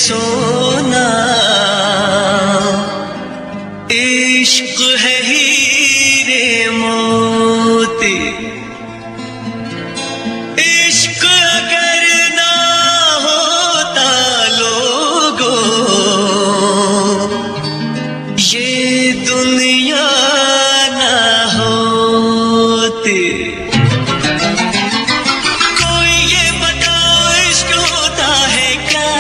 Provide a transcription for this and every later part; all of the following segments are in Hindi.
सोना, इश्क है हीरे मोती। इश्क अगर ना होता लोगों, ये दुनिया ना होती। कोई ये बताओ इश्क होता है क्या,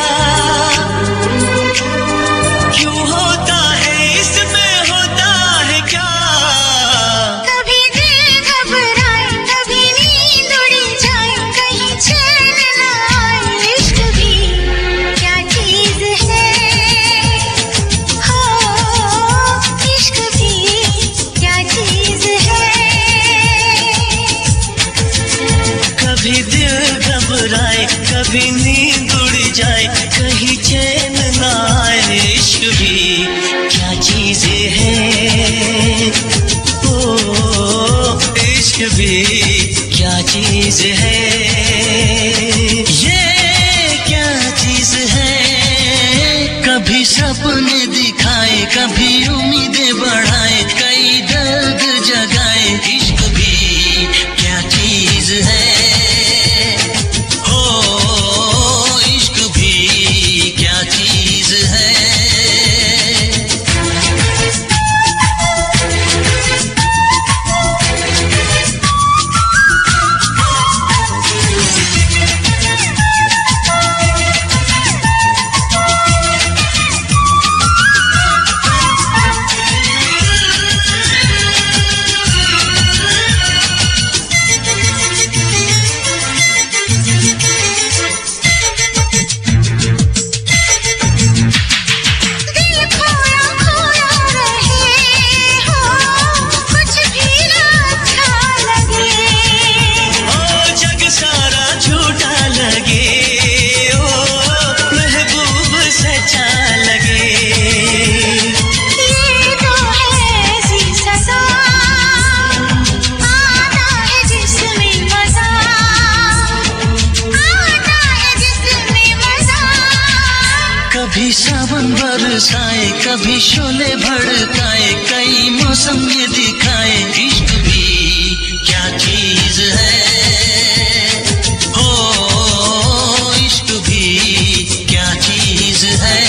क्यों होता है, इसमें होता है क्या? कभी दिल घबराए, कभी नींद उड़ जाए, कहीं चैन न आए। इश्क भी क्या चीज है, हो इश्क भी क्या चीज है। कभी दिल घबराए, कभी नींद उड़ जाए, कहीं चैन ना आए। इश्क भी क्या चीज है, ओ इश्क भी क्या चीज है। ये क्या चीज है, कभी सपने दिखाए, कभी उम्मीदें बढ़ाए, कई दर्द जगाए। इश्क भी क्या चीज है, हो इश्क भी क्या चीज है। दिल खोया खोया रहे, हो कुछ भी ना अच्छा लगे। ओ जग सारा झूठा लगे, ओ महबूब सच्चा लगे। ये तो है ऐसी सजा, आता है जिसमें मजा, आता है जिसमें मजा। कभी सावन बरसाए, कभी शोले भड़काए, कई मौसम ये दिखाए। इश्क भी क्या चीज है, हो इश्क भी क्या चीज है।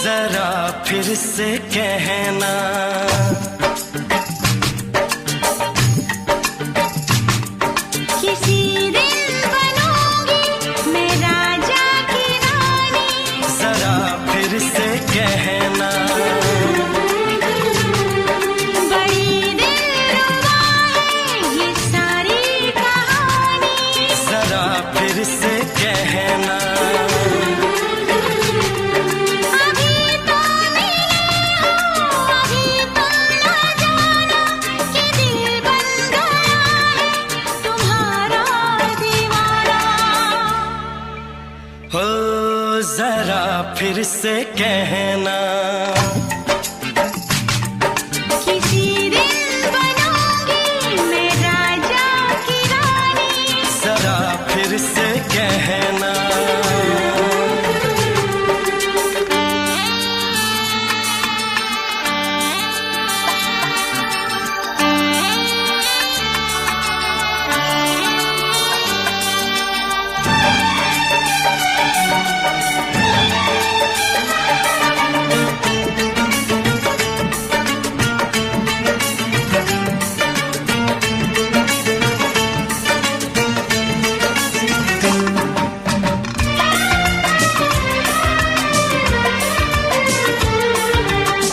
जरा फिर से कहना, किसी दिन बनूंगी मैं राजा की रानी। जरा फिर से कहना, बड़ी दिलरुबा है ये सारी कहानी। जरा फिर से कहना, अभी तो मिले हो, अभी तो ना जाना कि दिल बन गया है तुम्हारा दीवाना। हो जरा फिर से कहना, किसी दिन बनूंगी मैं राजा की रानी। जरा फिर से कहना।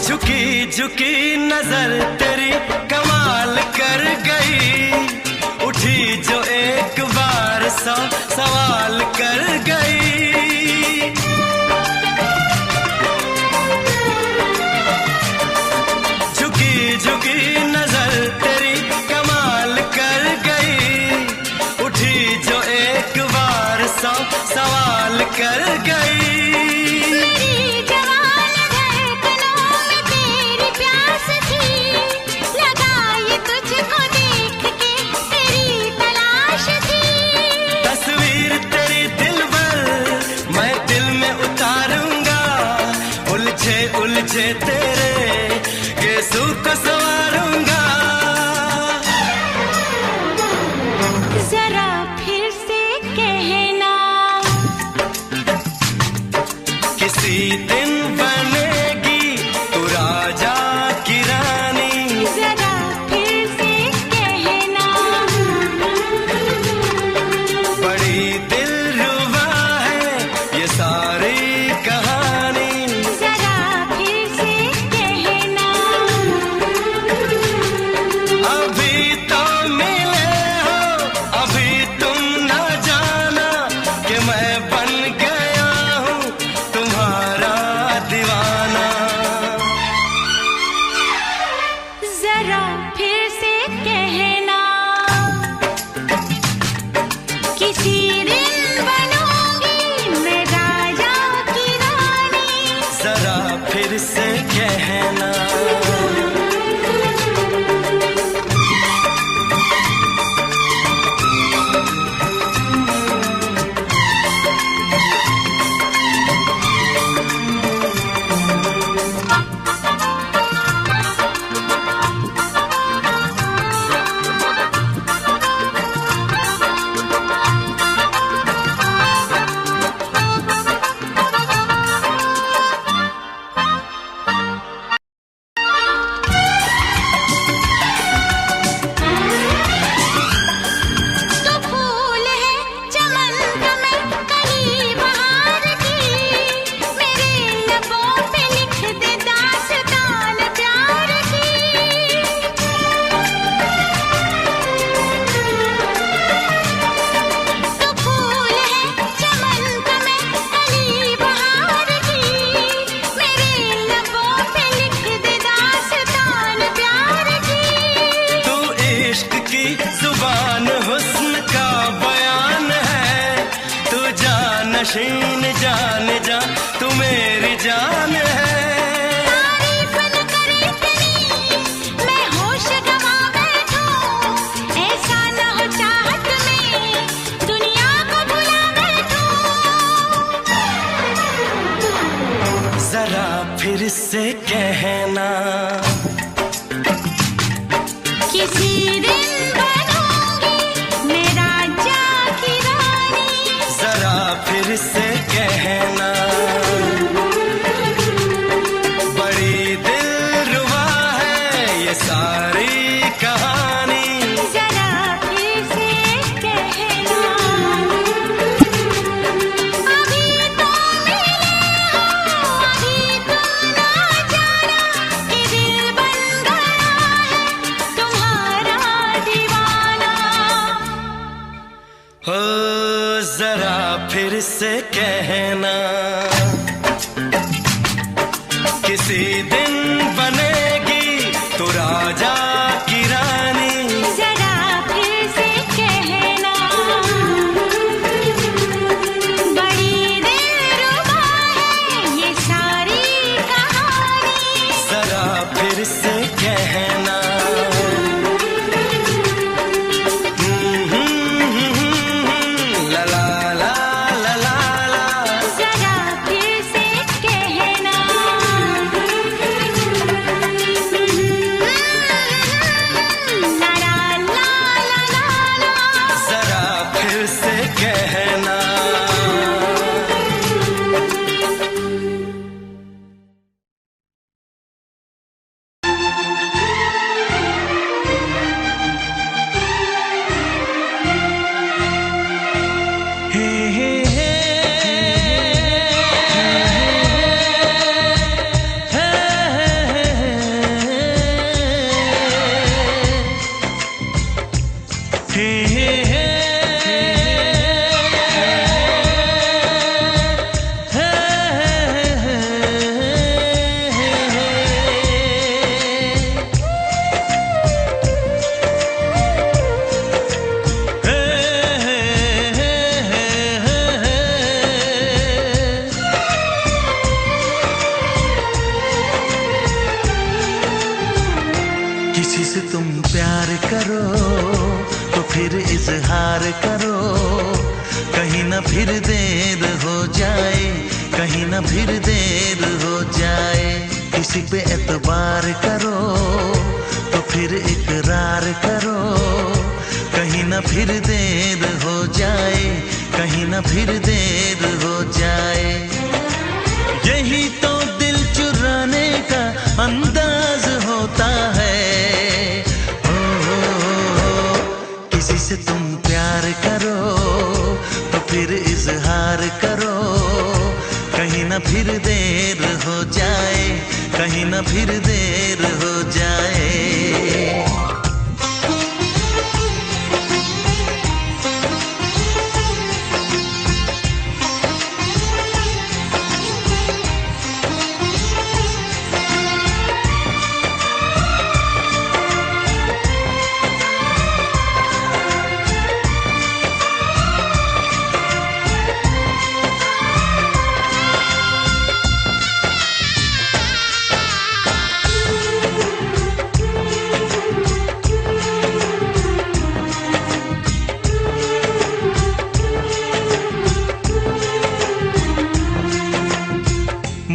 झुकी झुकी नजर तेरी कमाल कर गई, उठी जो एक बार सौ सवाल कर गई। झुकी झुकी नजर तेरी कमाल कर गई, उठी जो एक बार सौ सवाल कर गई। मेरी जवान धड़कनों में तेरी प्यास थी, लगाई तुझको देख के तेरी तलाश थी। तस्वीर तेरी दिल भर मैं दिल में उतारूंगा, उलझे उलझे तेरे गेसू को संवारूंगा। जरा फिर से कहना, किसी दिन बनेगी तू राजा की रानी। जरा फिर से कहना, बड़ी दिलरुबा है ये सारी कहानी। जरा फिर से कहना, अभी तो मिले हो, अभी तुम न जाना कि मैं बन गया हूँ तुम्हारा दीवाना। जरा फिर से कहना, किसी दिन बनूंगी मैं राजा की रानी। जरा फिर से कहना, तो फूल है चमन का मैं कली बहार की, मेरे लबों पे लिख दे दास्तान प्यार की। तो फूल है चमन का मैं कली बहार की, मेरे लबों पे लिख दे दास्तान प्यार की। तू इश्क की जुबान हुस्न का बयान है, तू जानशीन जान जा तू मेरी जान है। तारीफ न करे इतनी मैं होश गवा बैठूं, ऐसा न हो चाहत में दुनिया को भुला बैठूं। जरा फिर से कहना, किसी दिन बनूंगी मैं राजा की रानी। जरा फिर से कहना, फिर से कहना, किसी दिन बनेगी तो राजा की रानी। जरा फिर से कहना, बड़ी दिलरुबा है ये सारी कहानी। जरा फिर से कहना, ला ला ला ला ला ला। जरा फिर से कहना, ला ला ला ला ला। जरा फिर से कहना। हे हे हे किसी से तुम प्यार करो तो फिर इजहार करो, कहीं ना फिर देर हो जाए, कहीं ना फिर देर हो जाए। किसी पे एतबार करो तो फिर इकरार करो, कहीं ना फिर देर हो जाए, कहीं ना फिर देर हो जाए। यही तो दिल चुराने का अंदाज होता है। किसी से तुम प्यार करो तो फिर इजहार करो, कहीं ना फिर देर हो जाए, कहीं ना फिर देर हो जाए।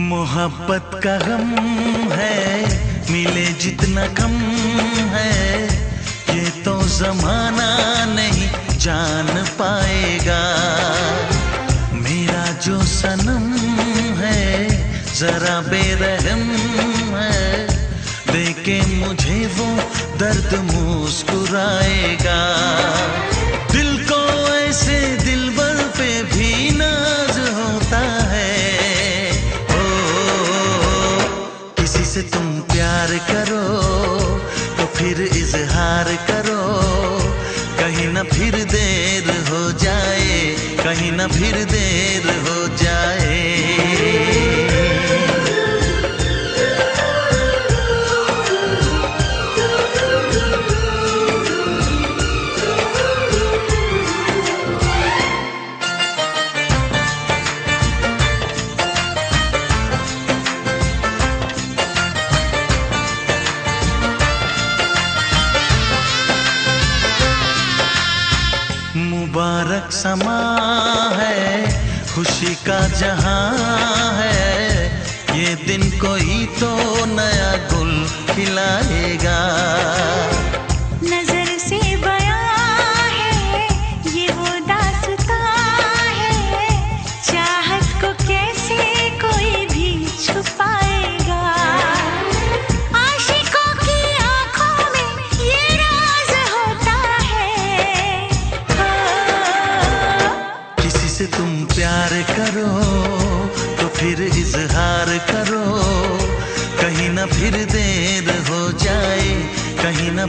मोहब्बत का गम है, मिले जितना कम है, ये तो जमाना नहीं जान पाएगा। मेरा जो सनम है जरा बेरहम है, देखे मुझे वो दर्द मुस्कुराएगा। दिल को ऐसे दिलबर पे भी नाज होता है। से तुम प्यार करो तो फिर इजहार करो, कहीं ना फिर देर हो जाए, कहीं ना फिर देर हो जाए। मुबारक समा है, खुशी का जहां है, ये दिन कोई तो नया गुल खिलाएगा। नजर से बयां है ये वो दास्तां है, चाहत को कैसे कोई भी छुपाएगा। आशिकों की आंखों में ये राज होता है। किसी से तुम प्यार करो तो फिर इजहार करो, कहीं ना फिर देर हो जाए, कहीं ना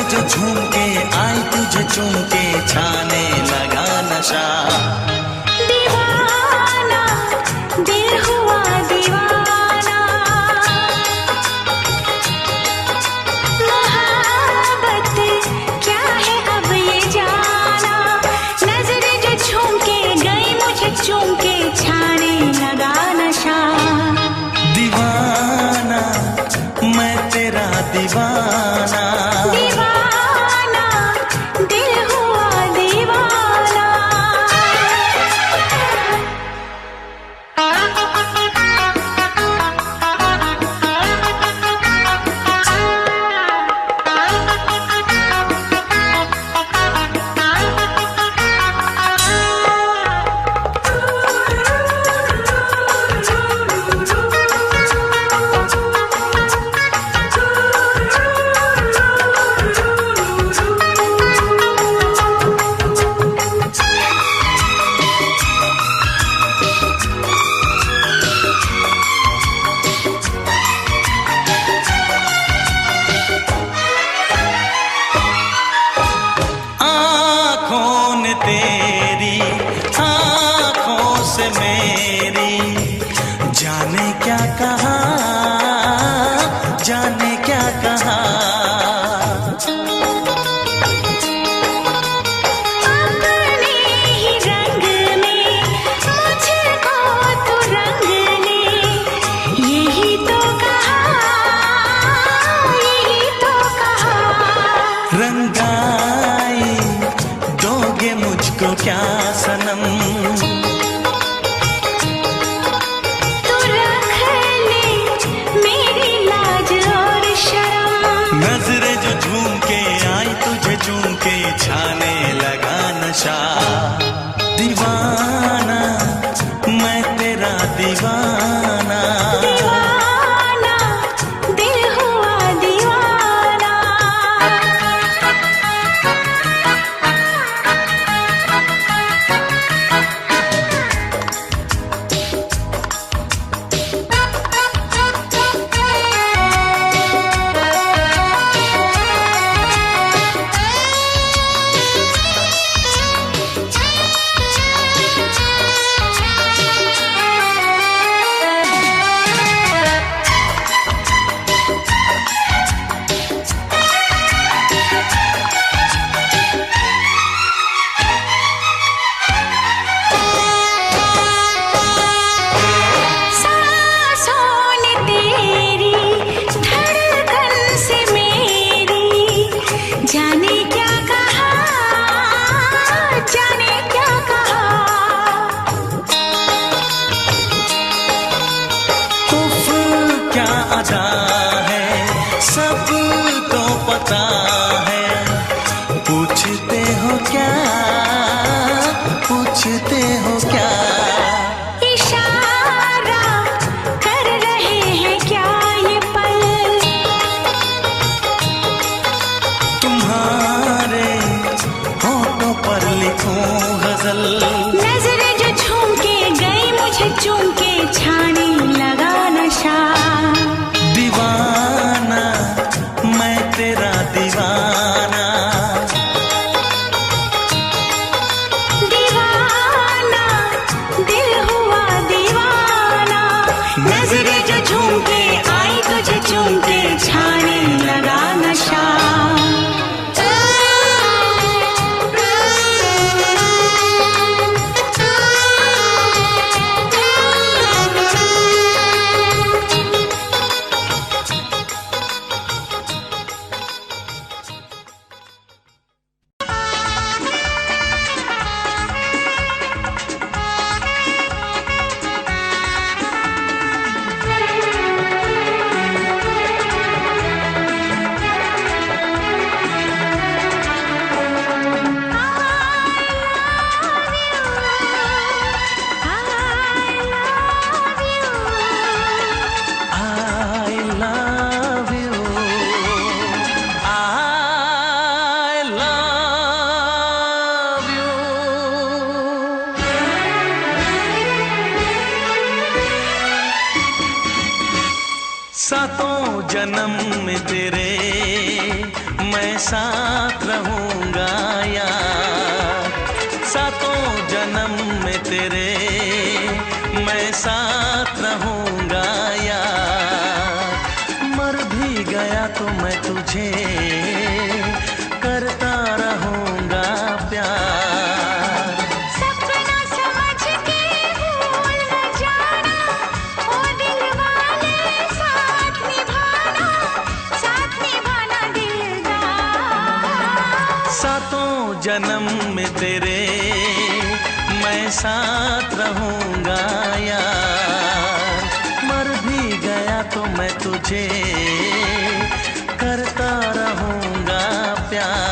जो झूम के आई तुझे चूम के छाने लगा नशा। दीवाना दिल हुआ दीवाना, मोहब्बत क्या है अब ये जाना। नजरें जो झूम के गई मुझे चूम के छाने लगा नशा। दीवाना मैं तेरा दीवाना, दीवाना दिल हुआ दीवाना। तेरी आँखों से मेरी जाने क्या कहा, जाने क्या कहा। अपने ही रंग में मुझको तो रंग ले, यही तो कहा, यही तो कहा। रंगाई दोगे मुझको क्या सनम, तू रख ले मेरी लाज और शर्म। नजरें जो झूम के आई तुझे चूम के छाने लगा नशा। दीवाना मैं तेरा दीवाना, दीवाना दिल हुआ दीवाना। जाने क्या कहा, जाने क्या कहा। उफ क्या अदा है सब तो पता है, पूछते हो क्या, पूछते हो क्या। इशारा कर रहे हैं क्या ये पल, तुम्हारे होठों पर लिखूं गजल। नजरें जो झूम के गई मुझे चूम के छाने लगा नशा। दीवाना मैं तेरा दीवाना, दीवाना दिल हुआ दीवाना। नजरें जो झूम के आई तुझे चूम के छाने लगा नशा। मैं साथ रहूंगा यार। सातों जन्म में तेरे मैं साथ रहूंगा यार। मर भी गया तो मैं तुझे करता रहूंगा प्यार। सपना समझ के भूल न जाना, ओ दिल वाले साथ निभाना दिलदार। सातों जन्म में तेरे मैं साथ रहूंगा यार। मर भी गया तो मैं तुझे करता रहूंगा प्यार।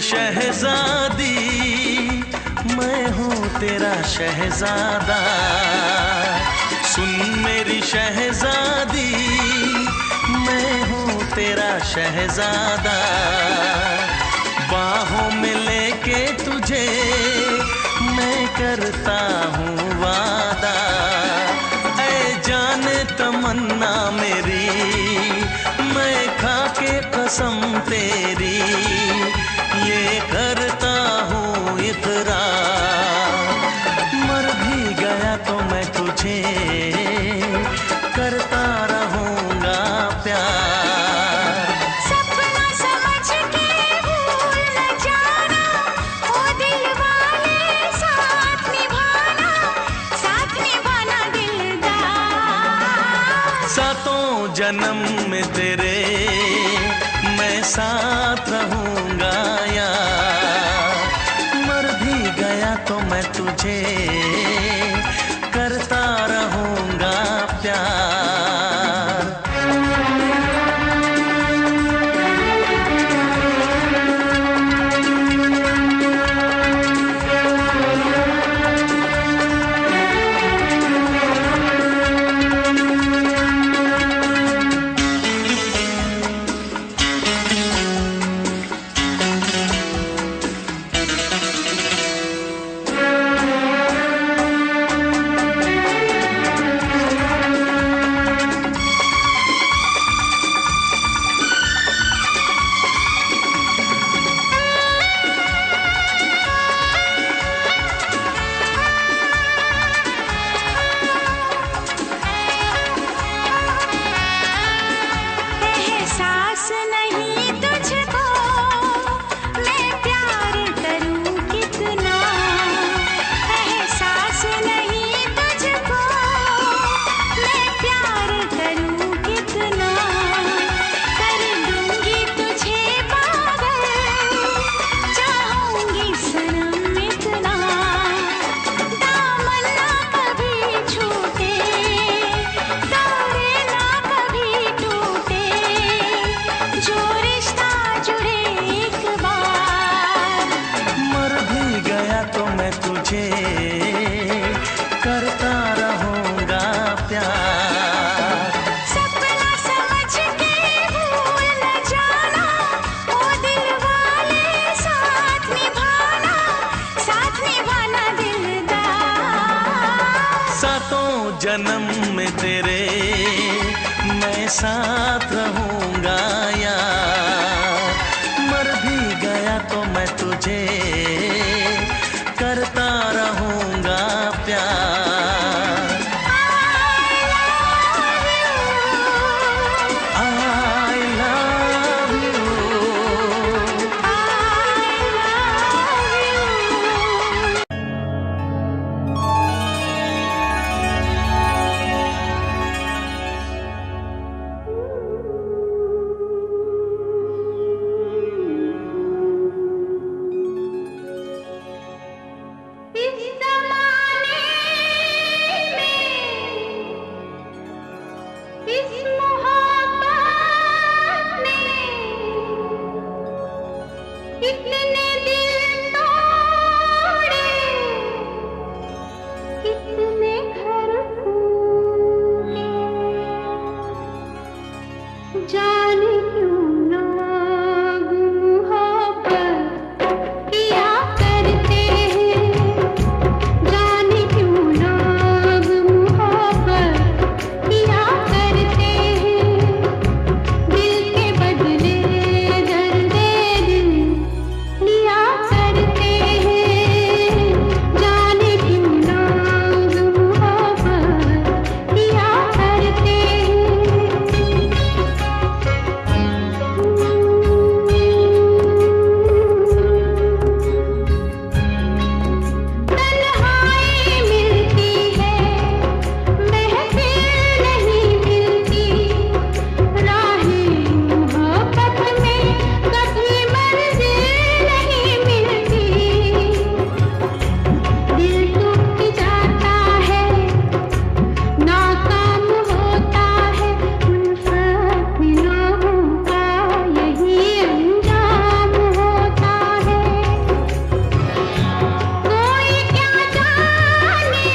शहजादी मैं हूँ तेरा शहजादा। सुन मेरी शहजादी मैं हूँ तेरा शहजादा। बाहों में लेके तुझे मैं करता हूँ वादा। ऐ जाने तमन्ना मेरी मैं खा के कसम तेरी ये करता हूँ इकरार। मर भी गया तो मैं तुझे करता रहूंगा प्यार। सपना समझ के भूल न जाना, ओ दिल वाले साथ निभाना दिलदार। सातों जन्म में तेरे मैं साथ रहूंगा यार। मर भी गया तो मैं तुझे करता रहूंगा प्यार। जन्म में तेरे मैं साथ रहूंगा यार। मर भी गया तो मैं तुझे करता रहूंगा प्यार। I love you। इस मोहब्बत जाने क्यों लोग मोहब्बत किया करते हैं, जाने क्यों लोग मोहब्बत किया करते हैं, दिल के बदले दर्द दिल लिया करते हैं, जाने क्यों लोग मोहब्बत किया करते हैं। तन्हाई मिलती है, महफिल नहीं मिलती, राहें मोहब्बत में कभी मंजिल नहीं मिलती, दिल टूट जाता है, नाकाम होता है, उल्फत लोगों का यही अंजाम होता है। कोई क्या जाने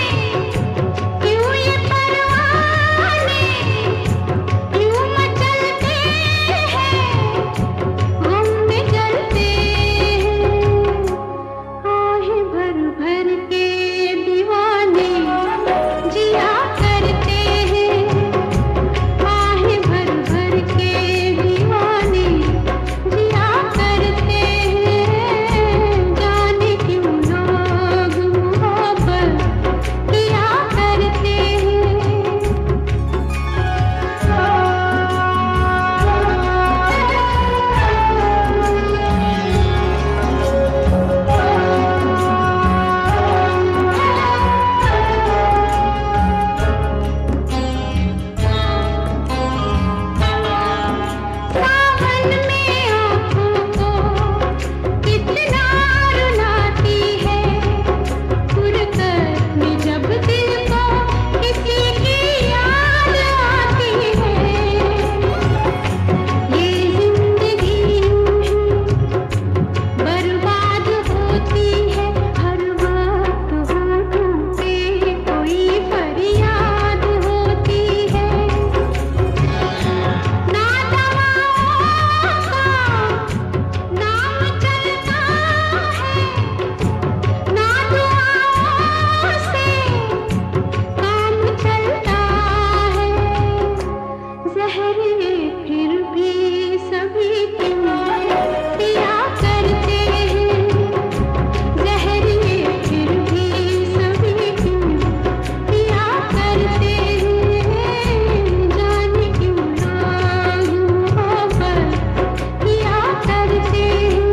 क्यों ये परवाने क्यों मचलते हैं, गम में जलते हैं, आहे भर भर के दीवाने जिया करते हैं, आहे भर भर के दीवाने जिया करते हैं, जाने क्यों लोग मोहब्बत किया करते सावन में आँखों को कितना रुलाती है, फुरकत में जब दिल को किसी की याद आती है, ये जिंदगी यूं ही बर्बाद होती है, हर वक्त होठों पे कोई फरियाद होती है, ना दवाओं का नाम चलता है, ना दुआओं से काम चलता है, ज़हर फिर भी सभी क्यों पिया करते हैं, ज़हर फिर भी सभी क्यों पिया करते हैं, जाने क्यों लोग मोहब्बत किया करते हैं।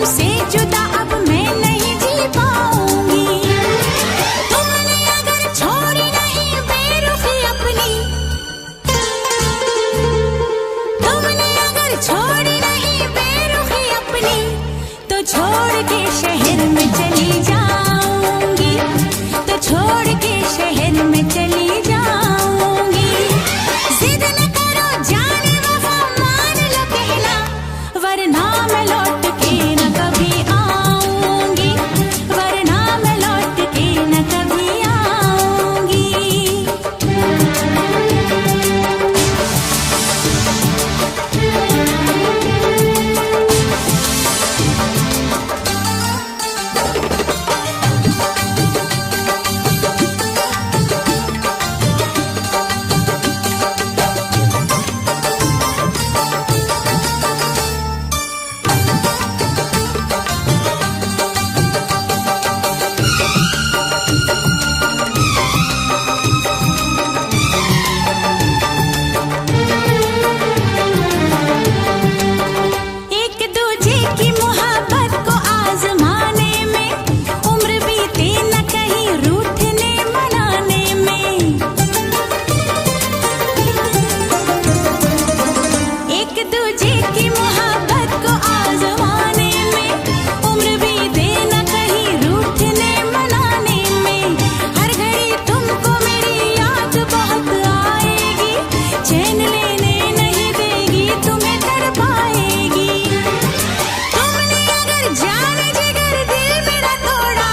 तुमसे जुदा अब मैं नहीं जी पाऊंगी। तुमने अगर छोड़ी नहीं बेरुखी अपनी, तुमने अगर छोड़ी नहीं बेरुखी अपनी, तो छोड़ के शहर में चली जाऊंगी, तो छोड़ के शहर में चली जाऊंगी। जिद न करो जाने वफा मान लो कहना, वरना मैं लौट के न कभी आऊंगी, वरना मैं लौट के न कभी आऊंगी। एक दूजे की मोहब्बत को आजमाने में उम्र बीते न कहीं रूठने मनाने में। एक दूजे की मोहब्बत को आजमाने में उम्र बीते न कहीं रूठने मनाने में। हर घड़ी तुमको मेरी याद बहुत आएगी, चैन लेने नहीं देगी, तुम्हें तड़पाएगी। तुमने अगर जान जिगर दिल मेरा तोड़ा,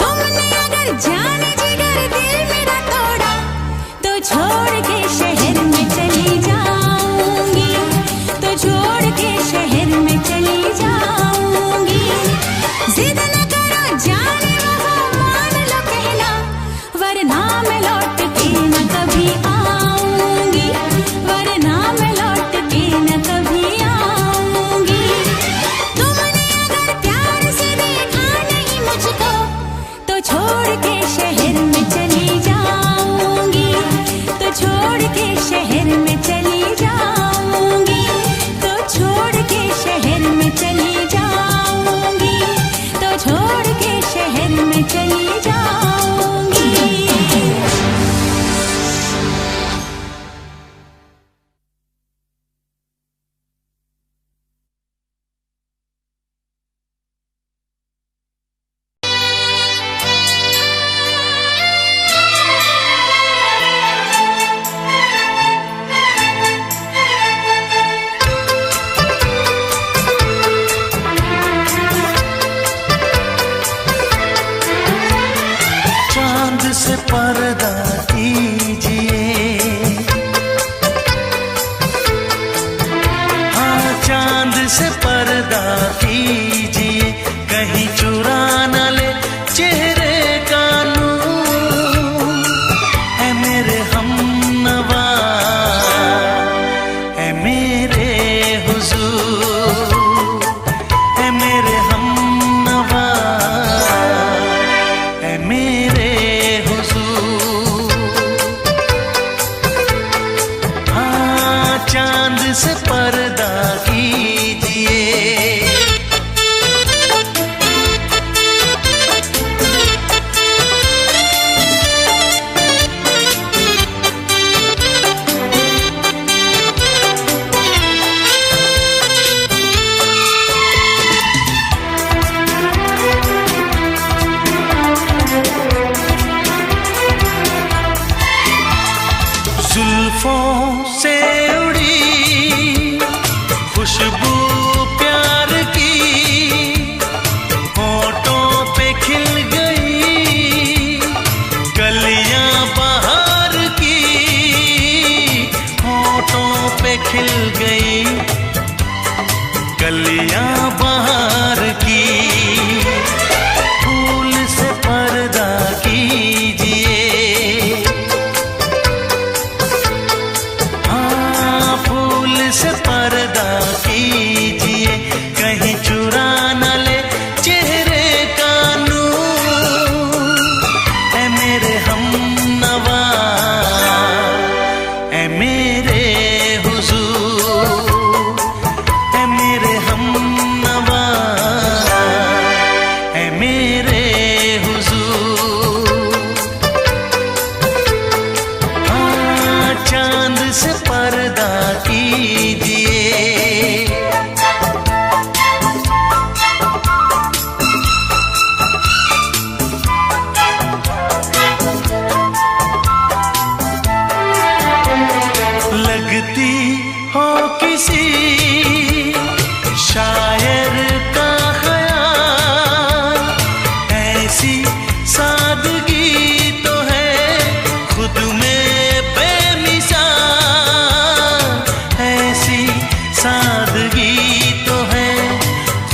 तुमने अगर जान जिगर दिल मेरा तोड़ा, तो छोड़ के शहर में चली जाऊंगी, तो छोड़ के शहर में चली जाऊंगी। जिद न करो जाने वफा मान लो कहना, वरना मैं लौट के न कभी आऊंगी, वरना मैं लौट के न कभी आऊंगी। तुमने अगर प्यार से देखा नहीं मुझको, तो छोड़ के शहर में चली जाऊंगी, तो छोड़ के शहर में चली जाऊंगी, तो छोड़ के शहर में चली जाऊंगी, तो छोड़ के शहर में चली जाऊंगी। चांद से पर्दा कीजिए, हाँ चांद से पर्दा कीजिए, कहीं चुरा न ले चेहरे का नूर। है मेरे हमनवा, है मेरे हुजूर, है मेरे हमनवा, है मेरे हुजूर। हाँ चांद से पर्दा कीजिए। जुल्फों से उड़ी खुशबू प्यार की, होठों पे खिल गई कलियां बहार की, होठों पे खिल गई कलियां बहार की। फूल से पर्दा कीजिए, हाँ फूल से पर्दा कीजिए, कहीं चुरा न ले चेहरे का नूर। है मेरे हमनवा, है मेरे हुजूर, है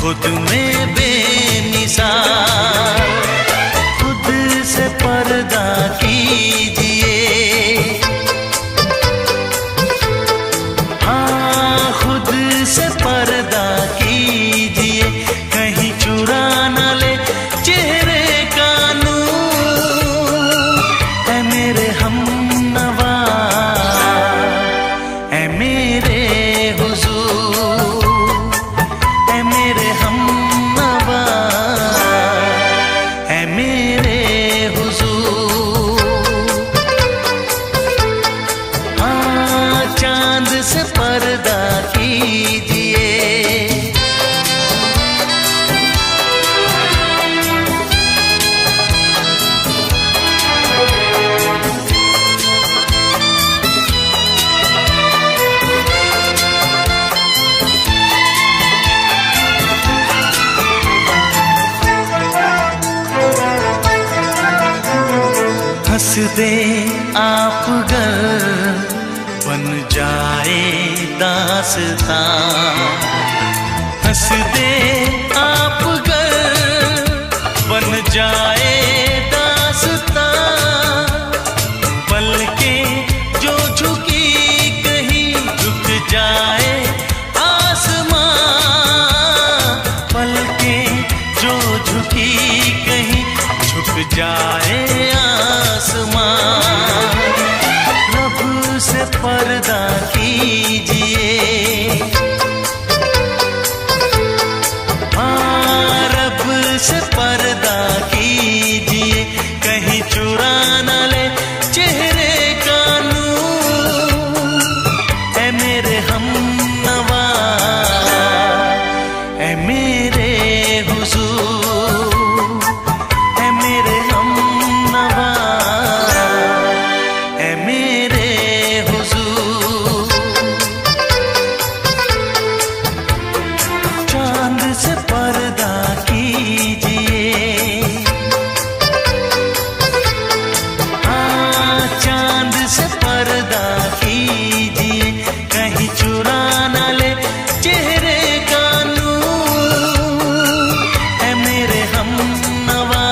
खुद में बेमिसाल। खुद से पर्दा कीजिए, हाँ खुद से पर्दा कीजिए, कहीं चुरा न ले चेहरे का नूर। ऐ मेरे हमनवा, ऐ मेरे हुजूर, ऐ मेरे हमनवा, ऐ मेरे हुजूर। हाँ चांद से पर्दा कीजिए, हंस दे आप गर बन जाए दास्तां। हंस दे आप गर बन जाए दास्तां। पलकें जो झुकी कहीं झुक जाए आसमां। पलकें जो झुकी कहीं झुक जाए आसमां। रब से पर्दा कीजिए, हाँ रब से पर्दा कीजिए, कहीं चुरा न ले चेहरे का नूर। ऐ मेरे हमनवा, ऐ मेरे हुजूर, ऐ मेरे हमनवा, ऐ मेरे हुजूर। चांद से पर्दा कीजिए, हाँ चांद से पर्दा कीजिए, कहीं चुरा न ले चेहरे का नूर। ऐ मेरे हमनवा,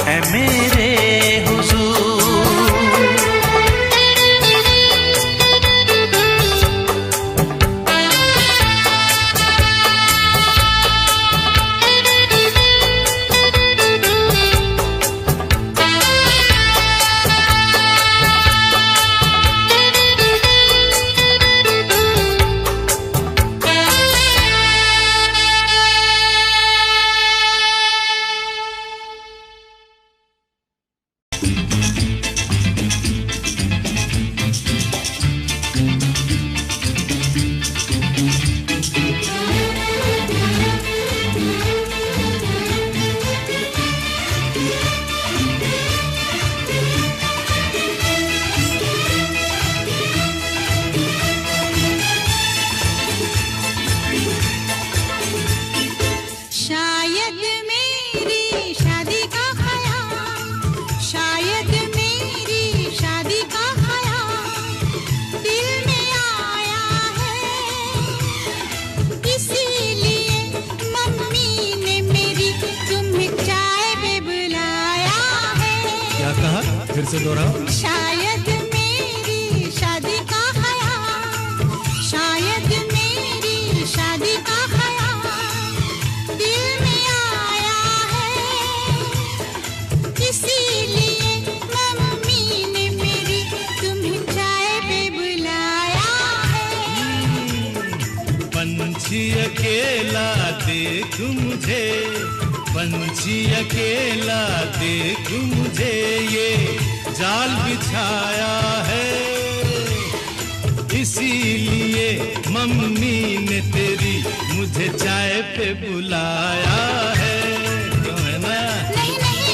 ऐ मेरे हुजूर। शायद मेरी शादी का ख्याल, शायद मेरी शादी का ख्याल दिल में आया है। इसीलिए मम्मी ने मेरी तुम्हें चाय पे बुलाया है। क्या कहा? फिर से दोहराओ। शायद मेरी शादी का ख्याल, शायद मेरी शादी का ख्याल दिल में आया है। इसीलिए मम्मी ने मेरी तुम्हें चाय पे बुलाया है। पंछी अकेला देख मुझे, पंछी अकेला देख मुझे, ये जाल बिछाया है। इसीलिए मम्मी ने तेरी मुझे चाय पे बुलाया है। क्यों है ना? नहीं नहीं,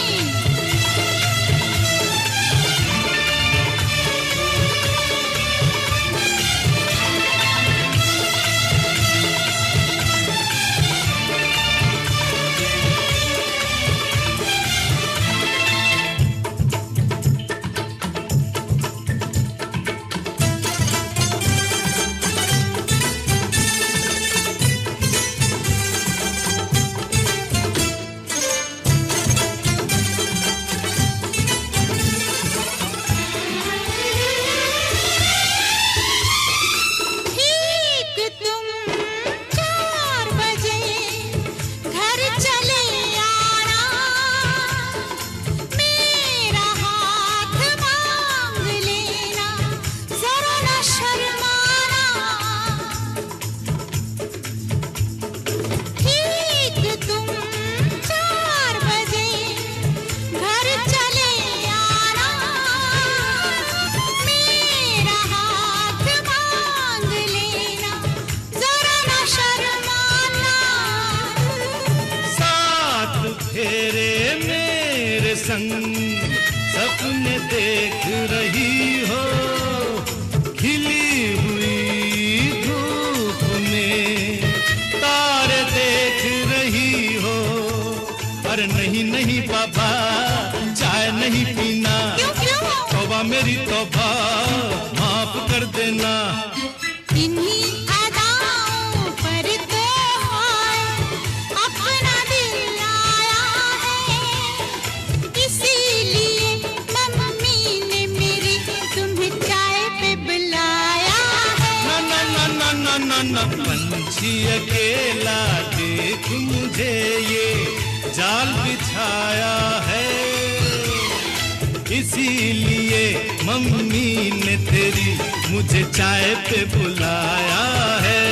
संग सपने देख रही हो, खिली हुई धूप में तारे देख रही हो। अरे नहीं नहीं बाबा, चाय नहीं पीना। क्यों क्यों? तौबा मेरी तौबा, माफ कर देना। इन्हीं अदाओं पर तो हाय अपना दिल आया है, इसीलिए मम्मी ने मेरी तुम्हें चाय पे बुलाया है। ना ना ना ना ना ना ना, पंछी अकेला देख मुझे ये जाल बिछाया है, इसीलिए मम्मी ने तेरी मुझे चाय पे बुलाया है।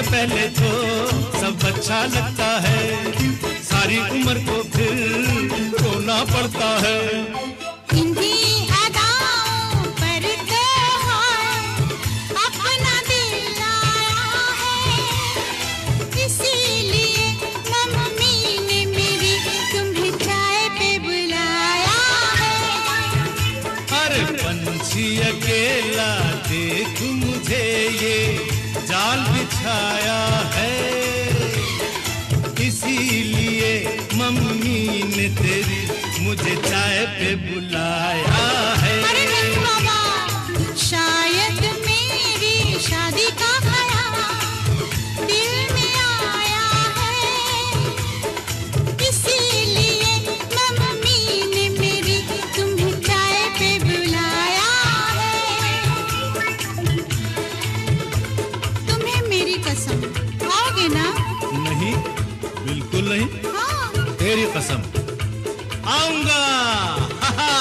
पहले तो सब अच्छा लगता है, सारी उम्र को फिर रोना पड़ता है। इन्हीं अदाओं पर तो हाय अपना दिल आया है, इसीलिए मम्मी ने मेरी तुम्हें चाय पे बुलाया है। अरे पंछी अकेला देख मुझे ये जाल बिछाया है, इसीलिए मम्मी ने तेरी मुझे चाय पे बुलाया है। अरे नहीं बाबा, शायद मेरी शादी का ख्याल दिल में आया है, इसीलिए मम्मी ने मेरी तुम्हें चाय पे बुलाया है। तुम्हें मेरी कसम, आओगे ना? नहीं, बिल्कुल नहीं। हाँ। तेरी कसम, आऊंगा। हा हा।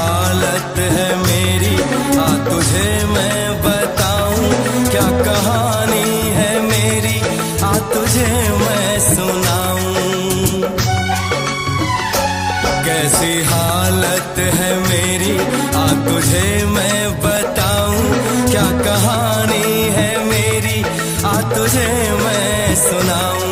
हालत है मेरी, आ तुझे मैं बताऊं क्या कहानी है मेरी, आ तुझे मैं सुनाऊं। कैसी हालत है मेरी, आ तुझे मैं बताऊं क्या कहानी है मेरी, आ तुझे मैं सुनाऊं।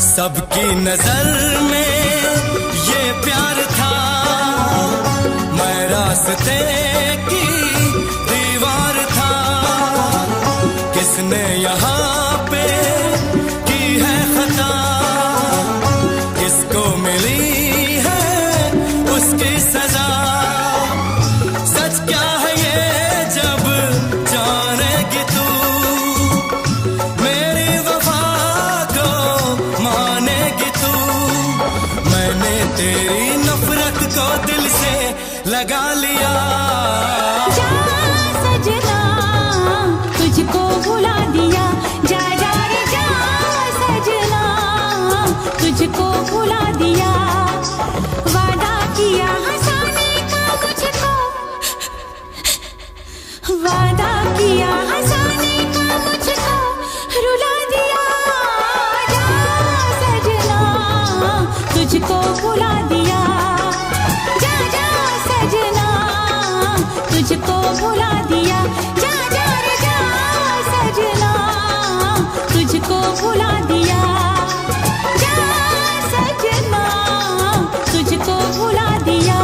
सबकी नजर में ये प्यार था, मैं रास्ते की दीवार था। किसने यहाँ पे की है खता, किसको मिली है उसकी सजा। सच क्या है ये जब जानेगी तू, मेरी वफा को मानेगी तू। मैंने तेरी नफरत को दिल से लगा लिया। जा सजना तुझको भुला दिया, जा जा रे जा सजना तुझको भुला दिया। वादा किया हंसाने का मुझको, वादा किया हंसाने का मुझको रुला दिया। जा सजना तुझको भुला दिया, जा जा सजना तुझको भुला दिया। जा जा रे जा सजना तुझको भुला दिया, जा सजना तुझको भुला दिया।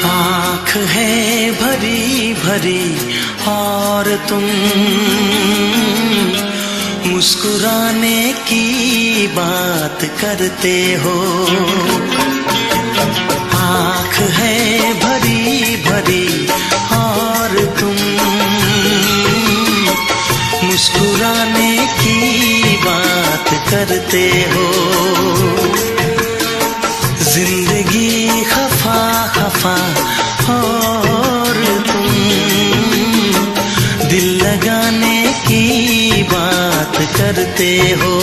आँख है भरी भरी और तुम मुस्कुराने की बात करते हो। आँख है भरी भरी और तुम मुस्कुराने की बात करते हो। जिंदगी खफा खफा और तुम दिल लगाने की बात करते हो।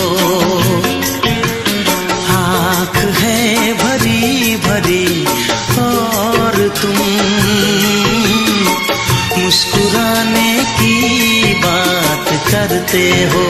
आँख है भरी भरी और तुम मुस्कुराने की बात करते हो।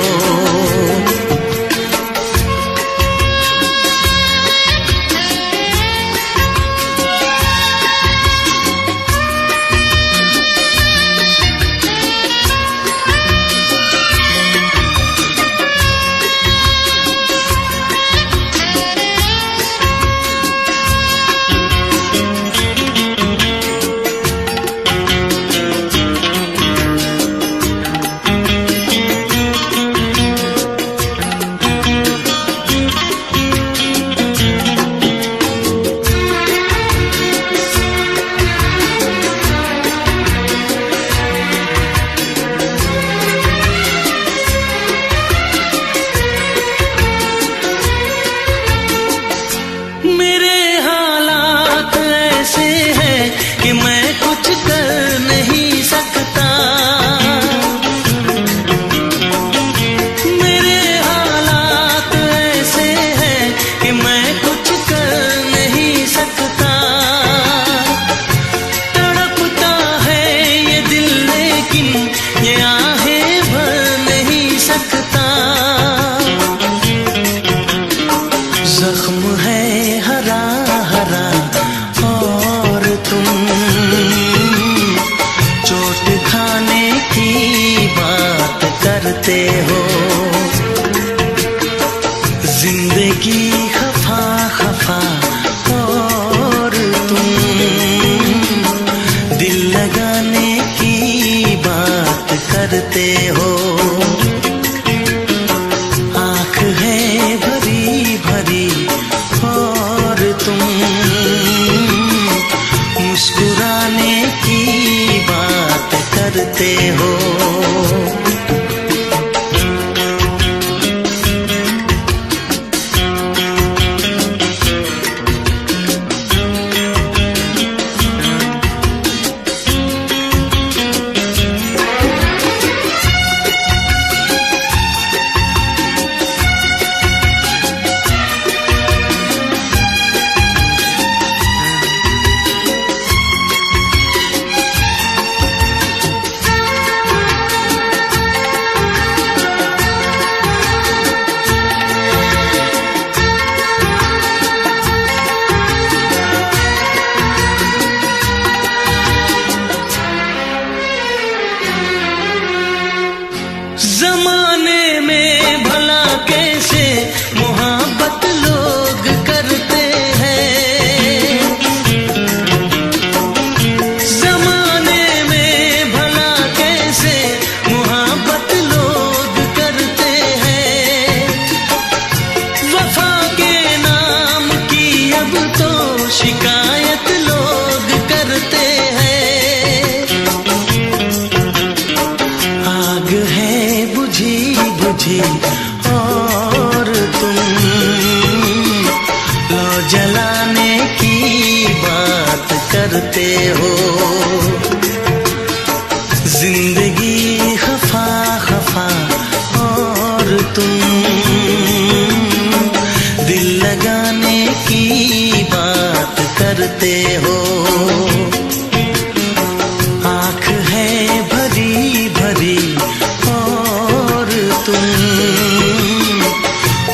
लौट खाने की बात करते हो। जिंदगी खफा खफा और तुम दिल लगाने की बात करते हो। आँख है भरी भरी और तुम मुस्कुराने की बात करते हो। जमाने में भला कैसे मोहब्बत लोग करते हैं। जमाने में भला कैसे मोहब्बत लोग करते हैं। वफा के नाम की अब तो शिकायत लोग करते हैं। आग है बुझी बुझी और तुम लो जलाने की बात करते हो। जिंदगी खफा खफा और तुम दिल लगाने की बात करते हो। आँख है भरी भरी और तुम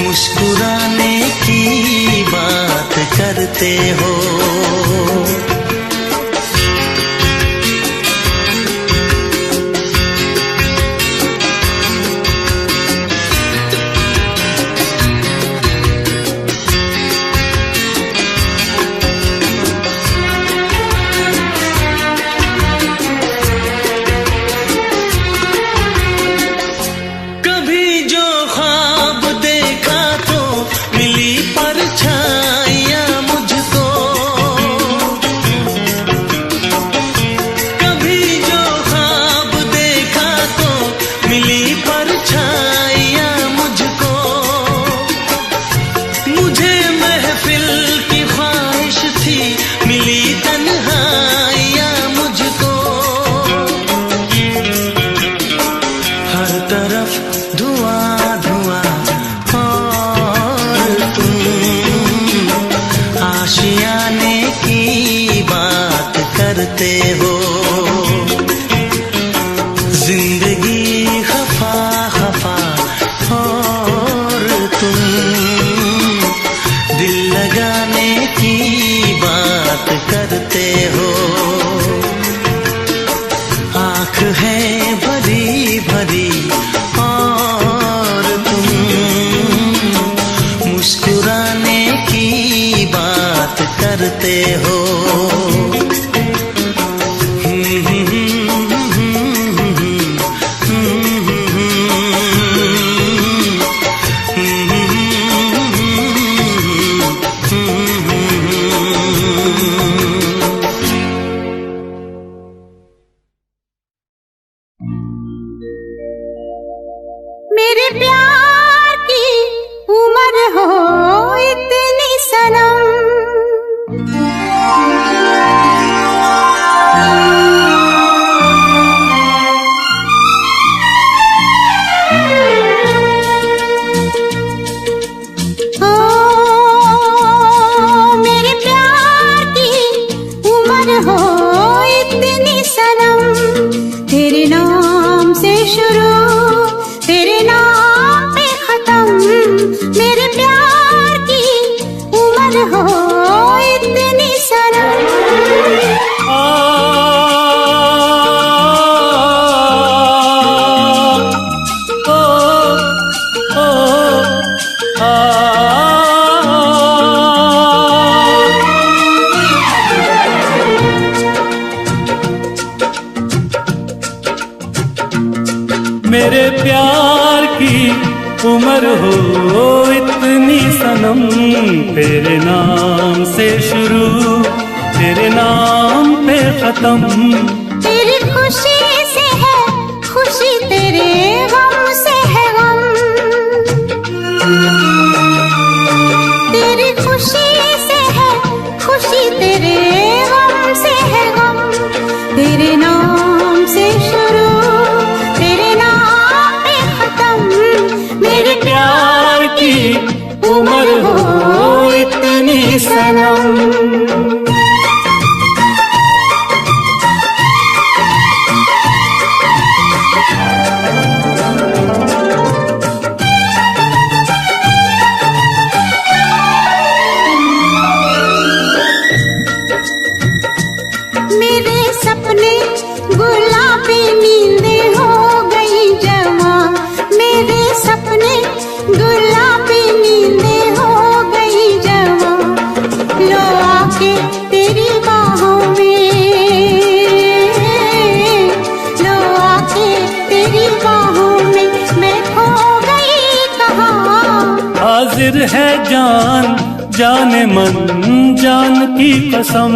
मुस्कुराने की बात करते हो। कभी जो ख्वाब देखा तो मिली परछाइयाँ मुझको। कभी जो ख्वाब देखा तो मिली परछाइयाँ मुझको। मुझे महफिल की ख्वाहिश थी मिली तन्हाइयाँ मुझको। हर तरफ धुआं धुआं और तुम आशियाने की बात करते हो। जिंदगी खफा खफा और तुम दिल लगाने की बात करते हो। आँख है भरी भरी और तुम मुस्कुराने की बात करते हो। मेरे प्यार की उम्र हो इतनी सनम। ओ मेरे प्यार की उम्र हो इतनी सनम। तेरे नाम से शुरू तेरे नाम पे खत्म। मेरे प्यार की उम्र हो इतनी सनम। मेरे प्यार की उम्र हो इतनी सनम, तेरे नाम से शुरू तेरे नाम पे खत्म। तेरी खुशी से है खुशी, तेरे गम से है गम। तेरी खुशी से है खुशी, तेरे गम से है गम। तेरे नाम से शुरू तेरे नाम पे खत्म। मेरे प्यार की उम्र हो इतनी सनम। मेरे सपने गुलाबी नींदें हो गई जवां। मेरे सपने गुलाबी नींदें हो गई जवां। लो आके तेरी बाहों में, लो आके तेरी बाहों में मैं खो गई कहाँ। हाजिर है जान जाने मन जान की कसम,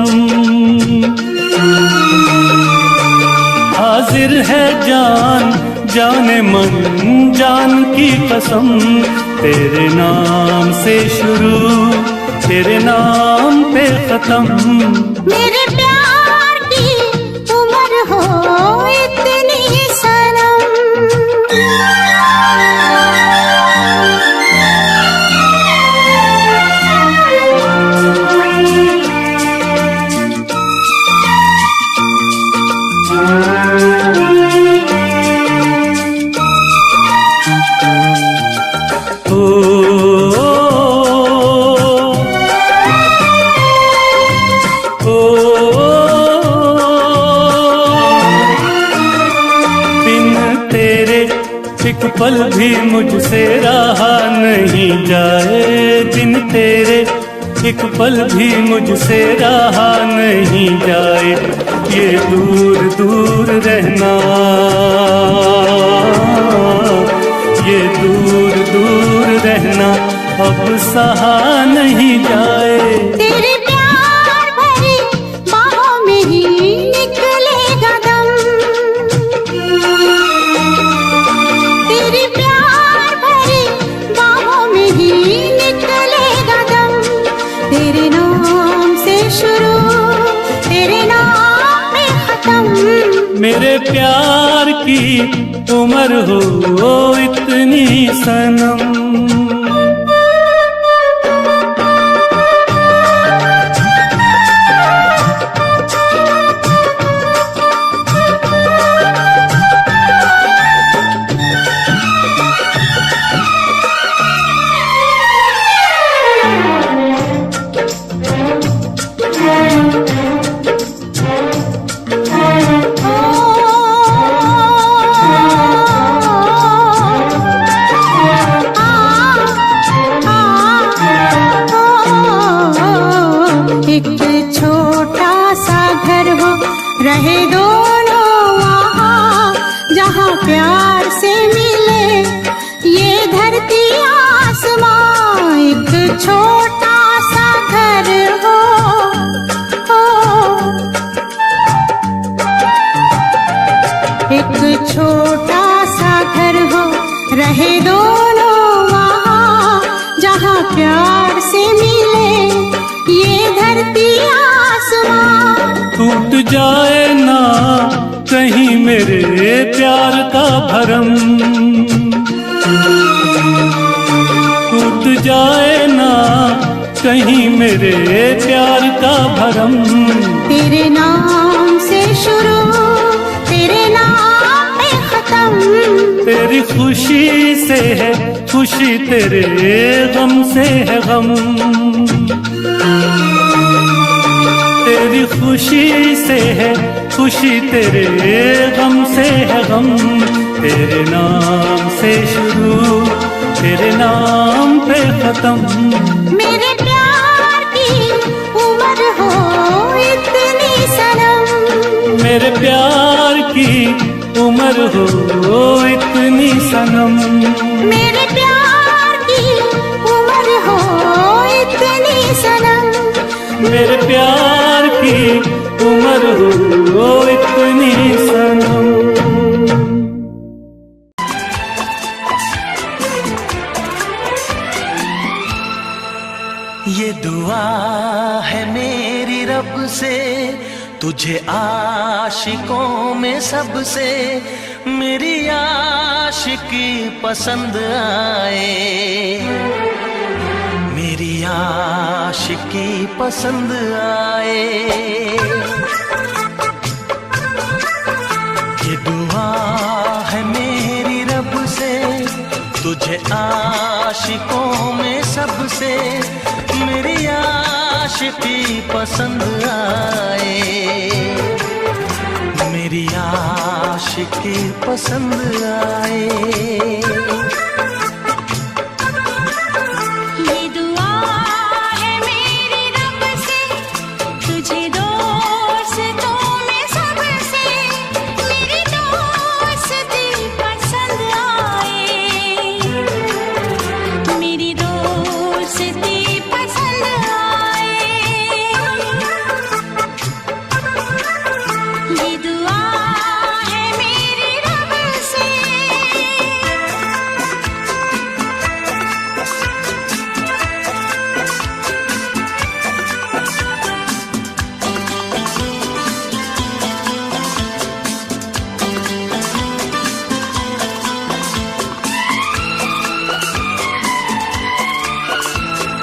हाजिर है जान जाने मन जान की कसम। तेरे नाम से शुरू तेरे नाम पे खत्म। मेरे प्यार की उम्र हो इतनी सनम। एक पल भी मुझसे रहा नहीं जाए, दिन तेरे एक पल भी मुझसे रहा नहीं जाए। ये दूर दूर रहना, ये दूर दूर रहना अब सहा नहीं जाए। तेरे प्यार भरी बाहों में ही निकलेगा दम। तेरे प्यार भरी बाहों में ही निकलेगा दम। तेरे नाम से शुरू तेरे नाम पे खत्म। मेरे प्यार की उम्र हो इतनी सनम। रहे दोनों वहाँ जहाँ प्यार से मिले ये धरती आसमां। एक छोटा सा घर हो, एक छोटा सा घर हो, रहे दोनों वहाँ जहाँ प्यार से मिले ये धरती आसमां। टूट जाए ना कहीं मेरे प्यार का भरम, टूट जाए ना कहीं मेरे प्यार का भरम। तेरे नाम से शुरू तेरे नाम पे खत्म। तेरी खुशी से है खुशी, तेरे गम से है गम। तेरी खुशी से है खुशी, तेरे गम से है गम। तेरे नाम से शुरू तेरे नाम पे खत्म। मेरे प्यार की उम्र हो इतनी सनम। मेरे प्यार की उम्र हो इतनी सनम। मेरे प्यार की उम्र हो इतनी सनम, मेरे प्यार की उम्र हो इतनी सनम। ये दुआ है मेरी रब से, तुझे आशिकों में सबसे मेरी आशिकी पसंद आए, मेरी आशिकी पसंद आए। ये दुआ है मेरी रब से, तुझे आशिकों में सबसे मेरी आशिकी पसंद आए, मेरी आशिकी पसंद आए। ये दुआ है मेरी रब से, तुझे दोस्तों में सबसे मेरी दोस्ती पसंद आए, मेरी दोस्ती पसंद आए। ये दुआ है मेरी रब से।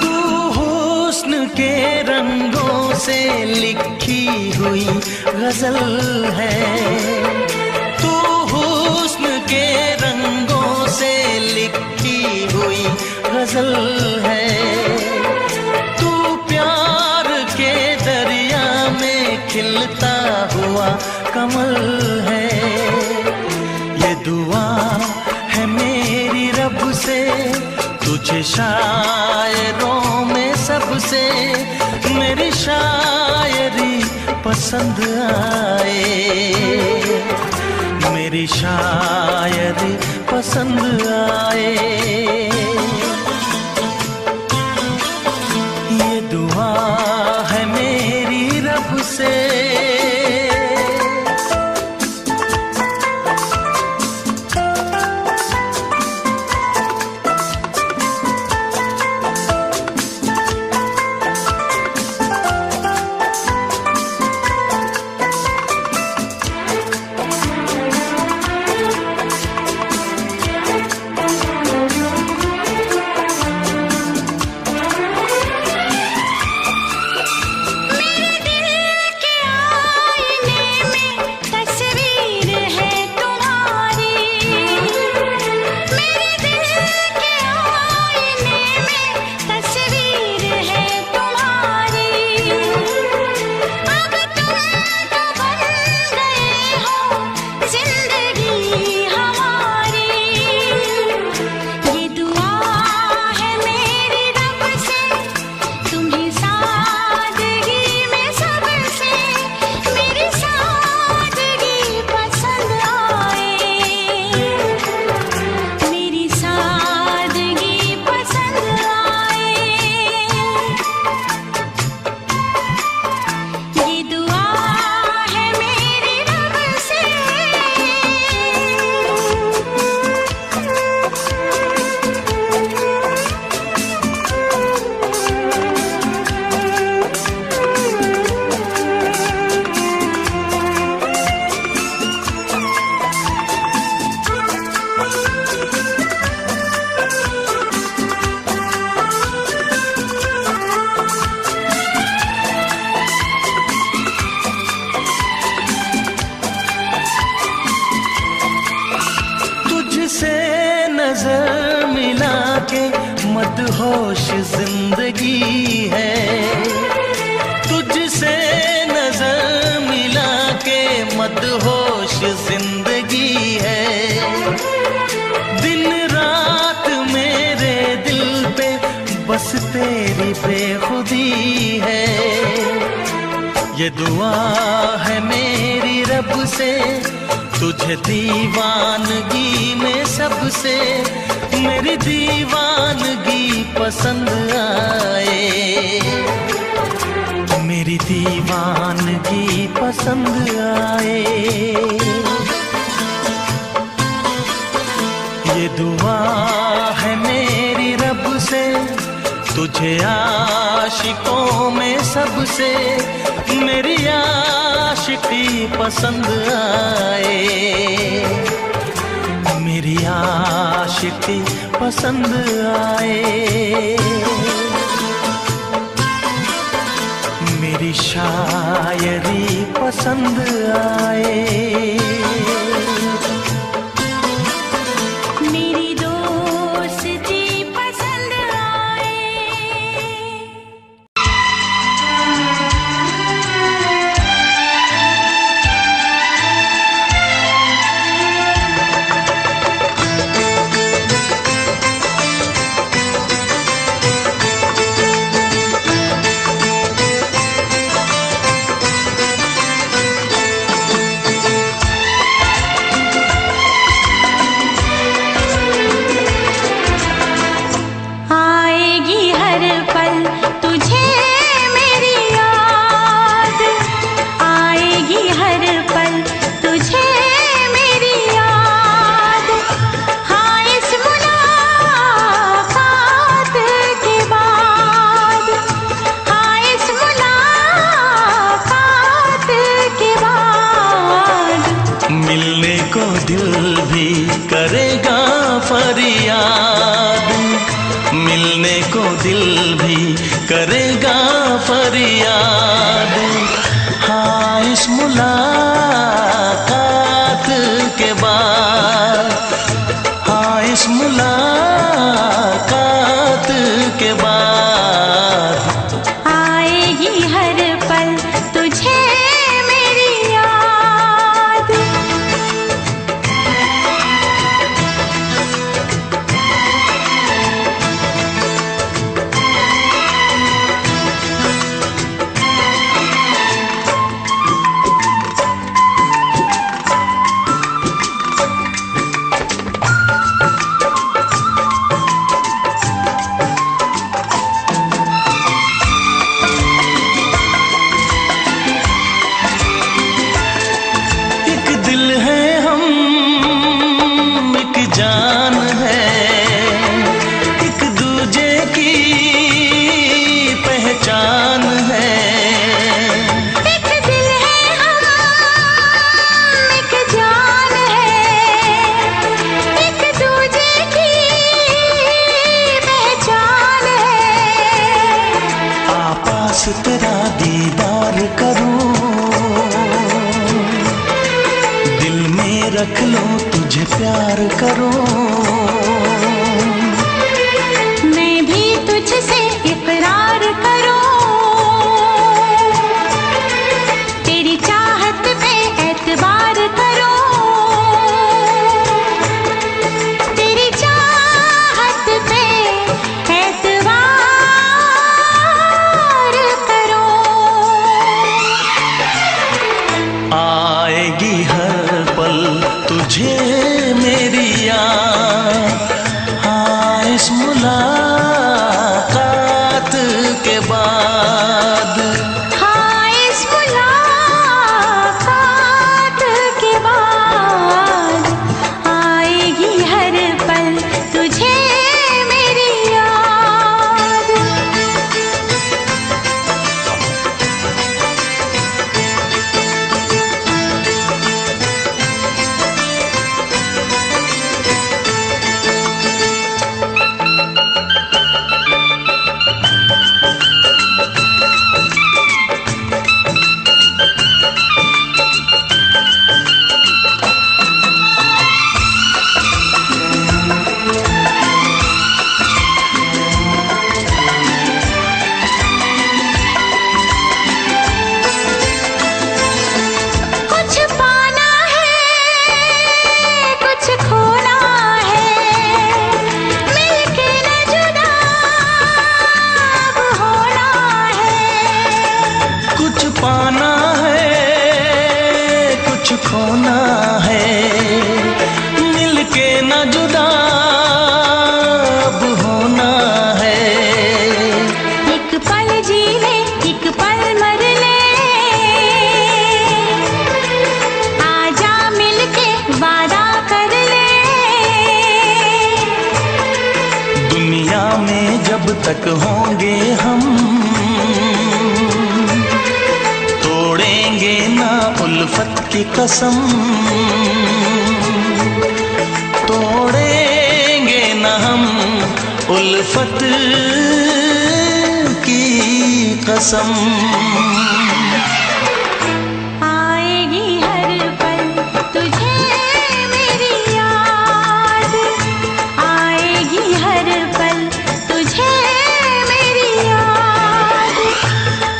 तू हुस्न के रंगों से लिखी हुई गजल है, तू हुस्न के रंगों से लिखी हुई गजल है। तू प्यार के दरिया में खिलता हुआ कमल है। ये दुआ है मेरी रब से, तुझे शायरों में सबसे मेरी शायरी पसंद आए, मेरी शायरी पसंद आए। ये दुआ है मेरी रब से। नजर मिला के मदहोश जिंदगी है, तुझसे नजर मिला के मदहोश जिंदगी है। दिन रात मेरे दिल पे बस तेरी बेखुदी है। ये दुआ है मेरी रब से, तुझे दीवानगी में सबसे मेरी दीवानगी पसंद आए, मेरी दीवानगी पसंद आए। ये दुआ है मेरी रब से, तुझे आशिकों में सबसे मेरी आशिकी पसंद आए, मेरी आशिकी पसंद आए। मेरी शायरी पसंद आए, मेरी दोस्ती पसंद आए। आएगी हर पल तुझे मेरी याद, आएगी हर पल तुझे मेरी याद। हाँ इस मुलाकात के बाद, हाँ इस मुलाकात के बाद मिलने को दिल भी करेगा फरियाद, मिलने को दिल भी करेगा फरियाद। हाँ इस मुलाकात के बाद, हाँ इस मुलाकात के बाद आएगी हर पल तुझे मेरी याद। एक दिल है हम, एक जान है, एक दूजे की पहचान है। एक दिल है हम, एक जान है, एक दूजे की पहचान है। आपास तेरा दीदार करूं, दिल में रख लो तुझे प्यार करूं। मैं भी तुझसे इकरार करूं, तेरी चाहत पे एतबार करूं, तेरी चाहत पे एतबार करूं। आएगी हर पल तुझे मेरी याद, तक होंगे हम, तोड़ेंगे ना उल्फत की कसम, तोड़ेंगे ना हम उल्फत की कसम। आएगी हर पल तुझे मेरी याद, आएगी हर पल तुझे मेरी याद।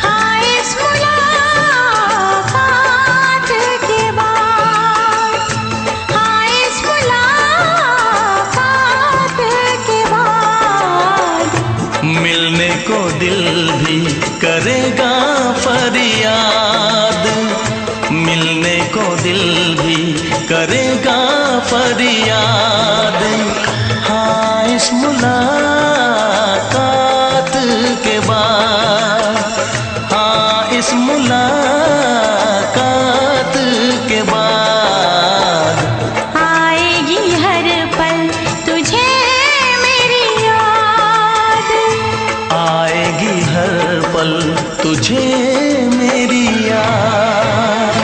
हाँ इस मुलाकात के बाद, हाँ इस मुलाकात के बाद मिलने को दिल भी करेगा फरियाद, मिलने को दिल भी करेगा फरियाद। हाँ इस मुलाकात के बाद, हाँ इस मुलाकात के बाद आएगी हर पल तुझे मेरी याद, आएगी हर पल तुझे मेरी याद।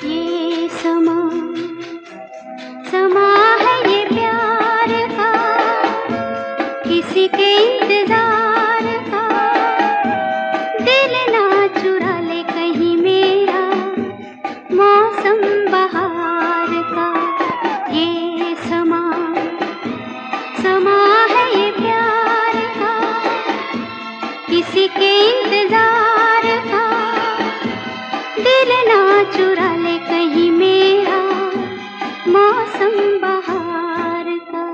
ये समा समा है ये प्यार का, किसी के इंतजार का। दिल ना चुरा ले कहीं मेरा मौसम बहार का। ये समा समा है ये प्यार का, किसी के इंतजार का। दिल ना चुरा ले कहीं मेरा मौसम बहार का।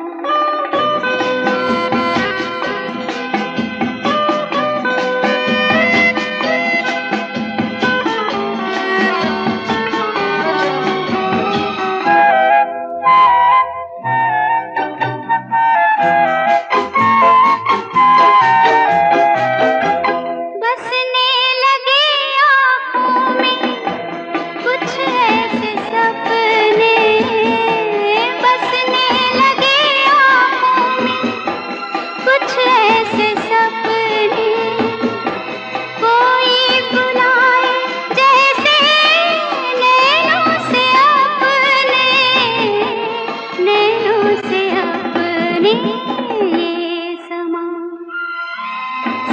बसने लगे आँखों में कुछ ऐसे सपने, बसने लगे आँखों में कुछ ऐसे सपने। कोई बुलाए जैसे नैनों से अपने, नैनों से अपने। ये समा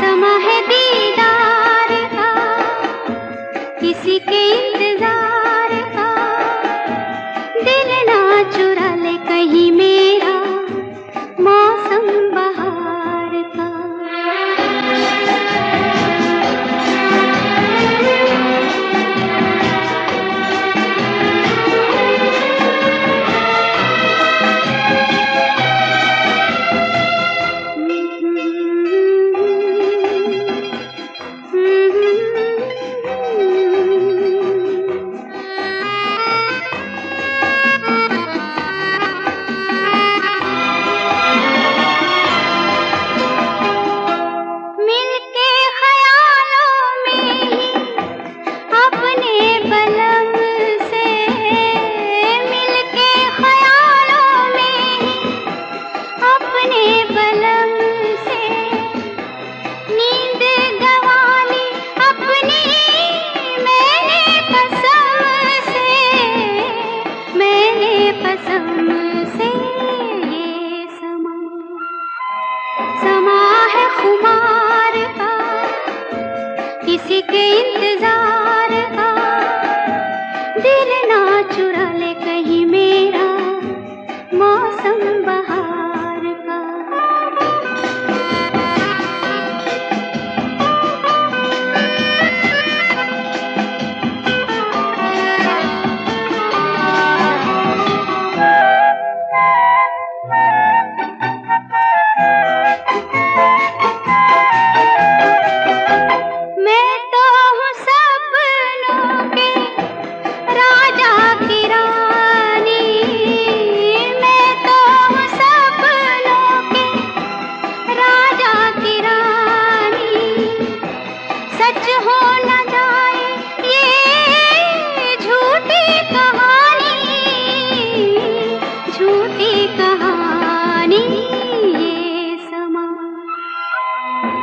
समा है दीदार का, किसी के इंतजार का। दिल ना चुरा ले कहीं मेरा मौसम बहार का।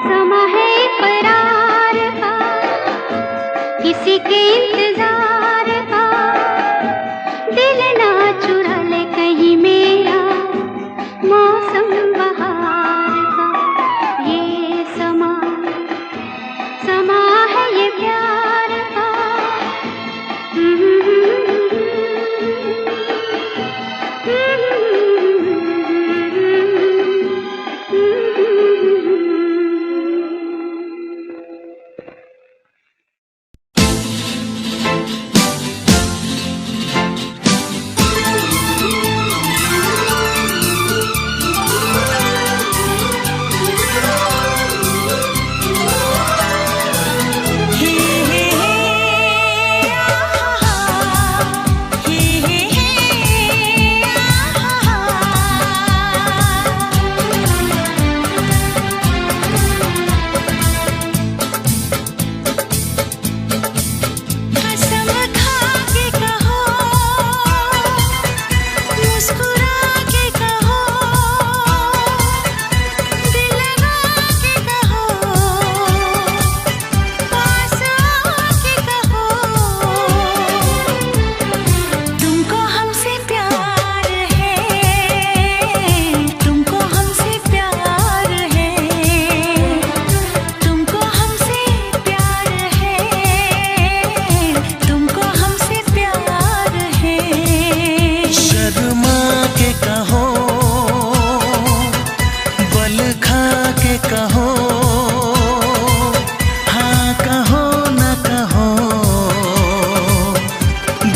समा है करार का, किसी के इंतजार का, दिल ना चुरा ले कहीं मेरा मौसम बहार का। ये समा समा है ये प्यार का।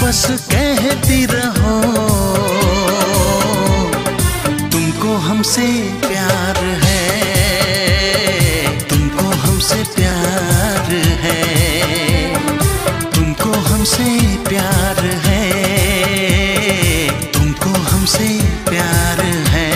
बस कहती रहो तुमको हमसे प्यार है, तुमको हमसे प्यार है, तुमको हमसे प्यार है, तुमको हमसे प्यार है।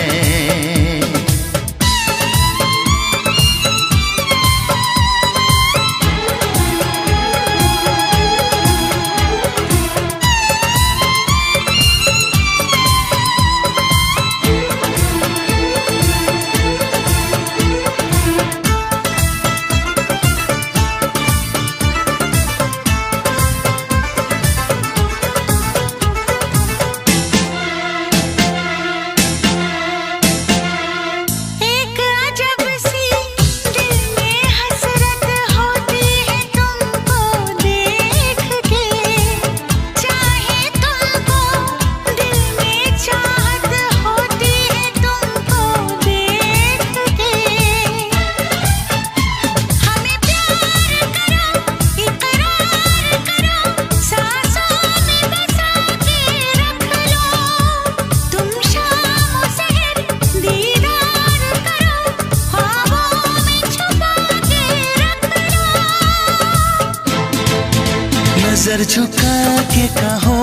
नजर झुका के कहो,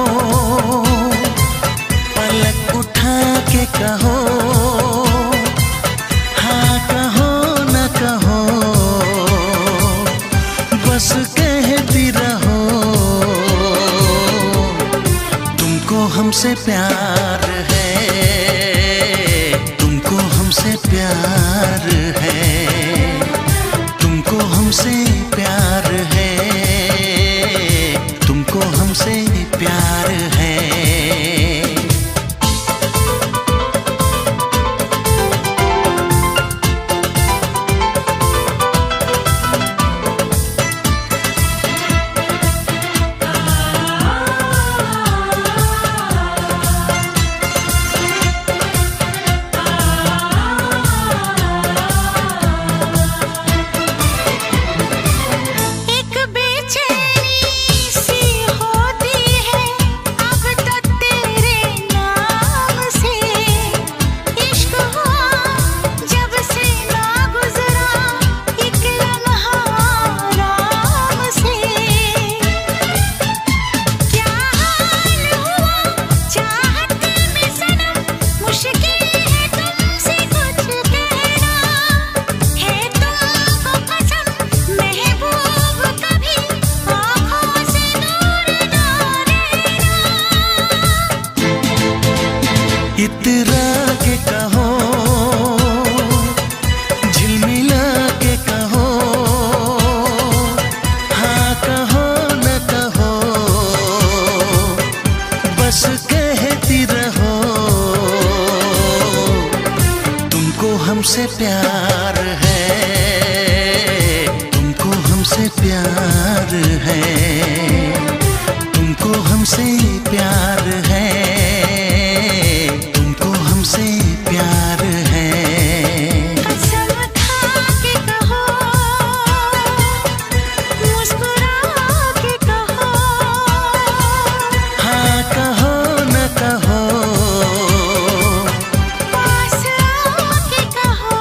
पलक उठा के कहो, हाँ कहो न कहो, बस कहती रहो तुमको हमसे प्यार है, तुमको हमसे प्यार है, तुमको हमसे प्यार है, तुमको हमसे प्यार है। इतरा के कहो, झिलमिला के कहो, हमसे प्यार है, तुमको हमसे प्यार है, तुमको हमसे प्यार है। कसम खा के कहो, मुस्कुरा के कहो, हाँ कहो न कहो, पास आके कहो,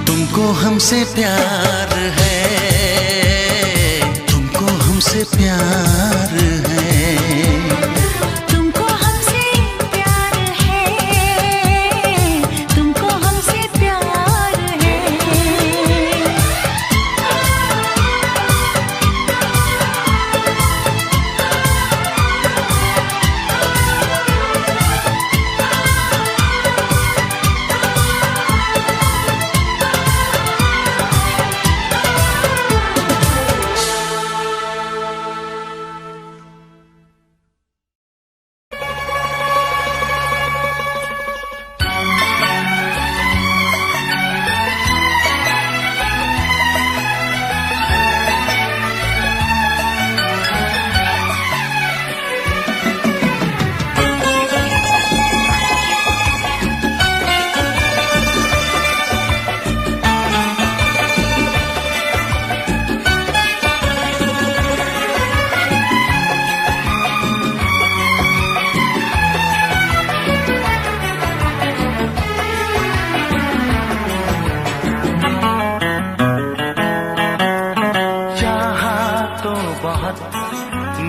तुमको हमसे प्यार है, तुमको हमसे प्यार है। तुमको हमसे प्यार है, तुमको हमसे प्यार है।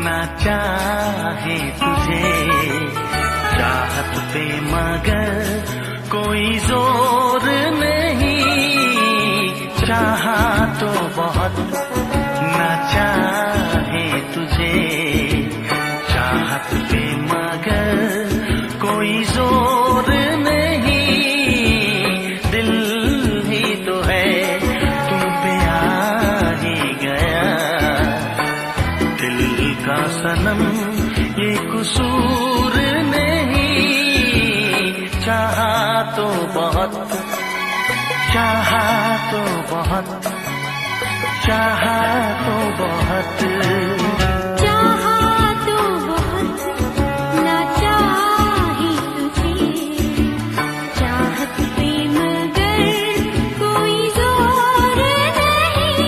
ना चाहे तुझे चाहत पे मगर कोई जोर नहीं, चाहा तो बहुत ना चाहे तुझे चाहत पे मगर कोई जोर नहीं, दिल ही तो है तुम पे आ ही गया, दिल का सनम ये कसूर नहीं, चाहा तो बहुत, चाहा तो बहुत, चाहा तो बहुत, चाहा तो बहुत ना चाहे तुझे चाहत पे मगर कोई जोर नहीं,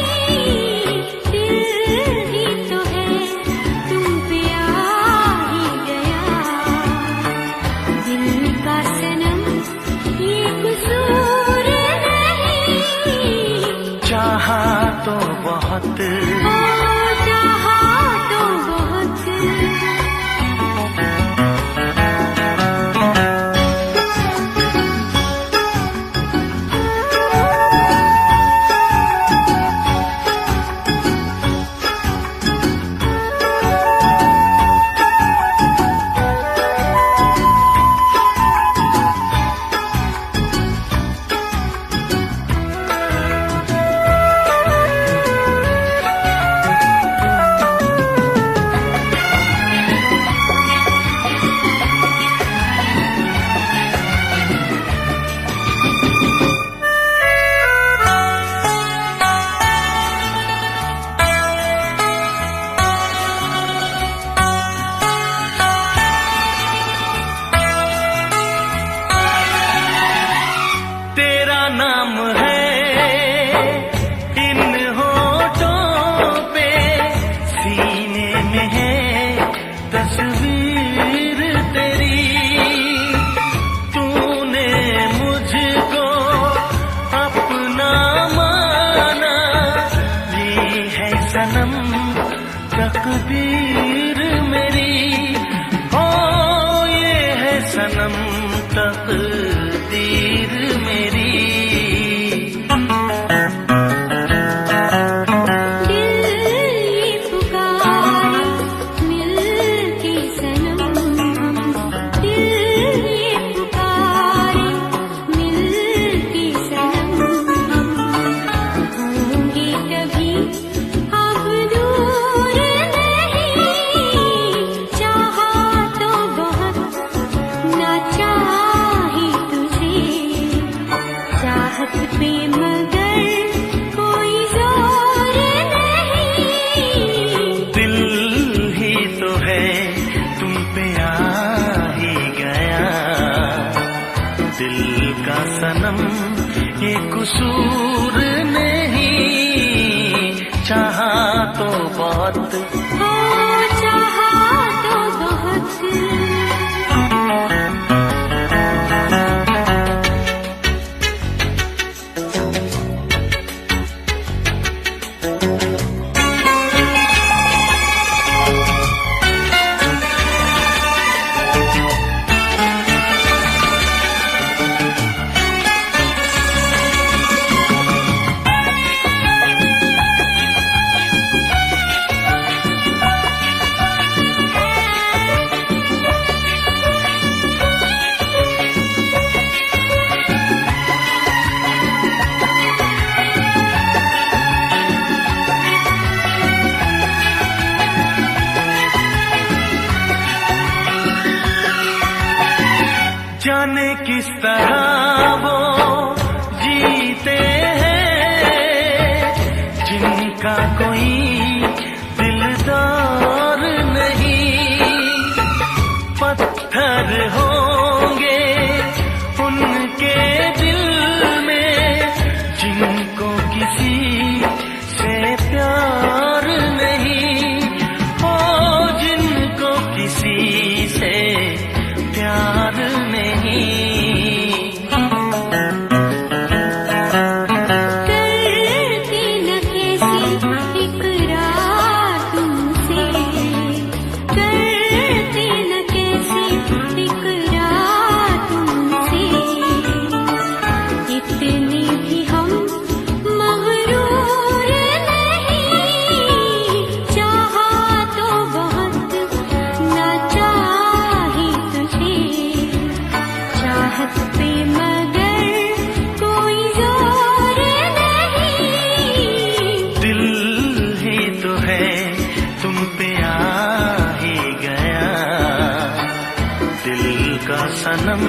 दिल ही तो है तुम पे आ ही गया, दिल का सनम ये कसूर नहीं, चाहा तो बहुत, चाहा तो बहुत। तेरा नाम है इन होठों पे, सीने में है तस्वीर तेरी, तूने मुझको अपना माना, ये है सनम तकदीर मेरी, ओ ये है सनम तकदीर मेरी। दिल ये पुकारे मिल के सनम, दिल ये पुकारे मिल के सनम, होंगे कभी अब दूर नहीं, चाहा तो बहुत ना चाहे तुझे चाहत पे मगर कोई सनम ये कसूर नहीं, चाहा तो बहुत हो चाहा तो बहुत। जाने किस तरह वो जीते हैं जिनका कोई दिलदार नहीं, पत्थर होंगे उनके दिल में जिनको किसी से प्यार नहीं, ओ जिनको किसी से प्यार नहीं। करती न कैसी इकरार तुमसे, करती न कैसी इकरार तुमसे, इतने भी हम मगरूर नहीं, चाहा तो बहुत ना चाही तुझे, चाहत पे मगर कोई जोर नहीं। दिल ही तो है तुम पे आ ही गया, दिल का सनम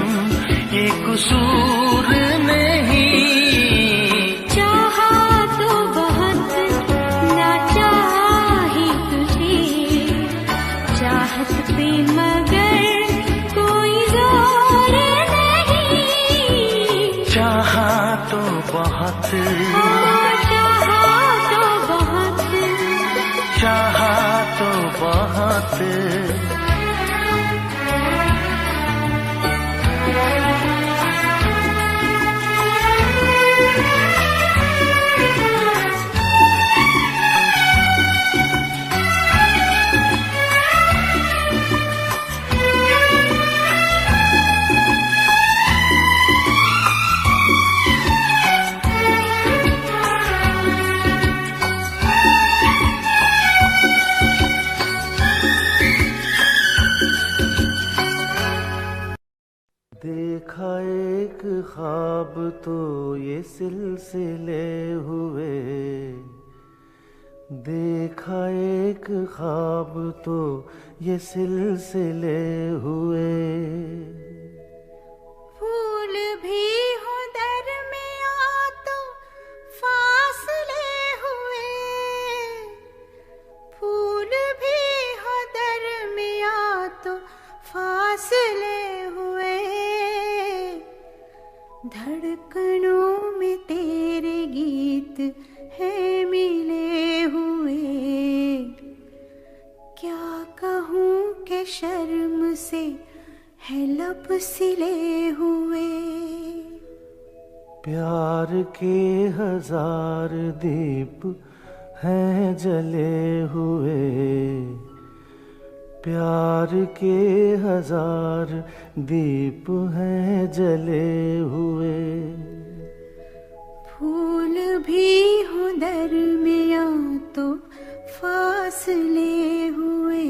ये कसूर नहीं, चाहा तो बहुत ना चाही तुझे, चाहत पे मगर कोई जोर नहीं। चाहा तो बहुत, चाहा तो बहुत। चाहा तो बहुत। देखा एक ख्वाब तो ये सिलसिले हुए, देखा एक ख्वाब तो ये सिलसिले हुए, फूल भी हो दरमियां तो फासले हुए, फूल भी हो दरमियां तो फासले हुए, धड़कनों में तेरे गीत है मिले हुए, क्या कहूँ कि शर्म से है लब सिले हुए। प्यार के हजार दीप हैं जले हुए, प्यार के हजार दीप हैं जले हुए, फूल भी हो दरमियां तो फासले हुए,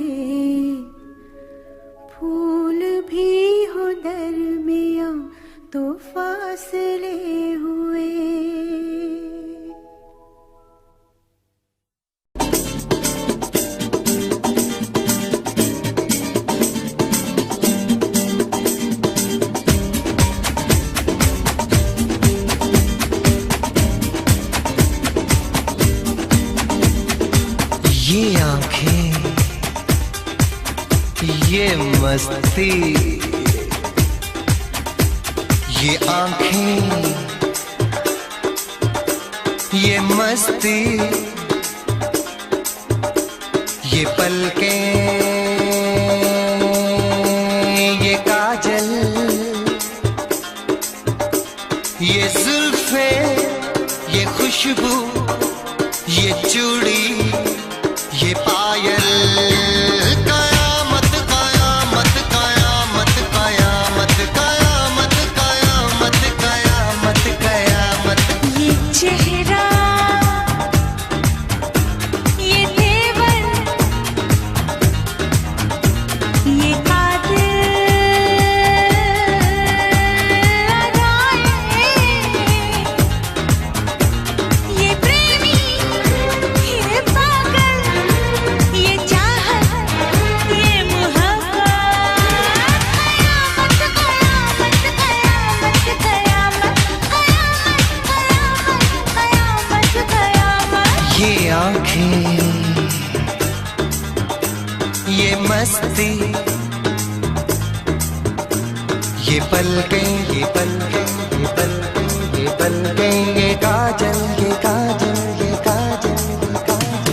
फूल भी हो दरमियां तो फासले हुए। ये आंखें, ये मस्ती, ये आंखें, ये मस्ती, ये पलकें, ये काजल, ये जुल्फे, ये खुशबू, ये चूड़ी, ये पायल, कयामत कयामत कयामत कयामत कयामत कयामत कयामत कयामत। ये चेहरा, ये तेवर, ये कातिल अदाएं, ये प्रेमी, ये पागल, ये चाहत, ये मोहब्बत, कयामत कयामत कयामत कयामत कयामत कयामत। ये आंखें, ये मस्ती, ये पलकें, ये पलकें, ये पलकें, ये पलकें, ये काजल, ये काजल, ये काजल, ये काजल।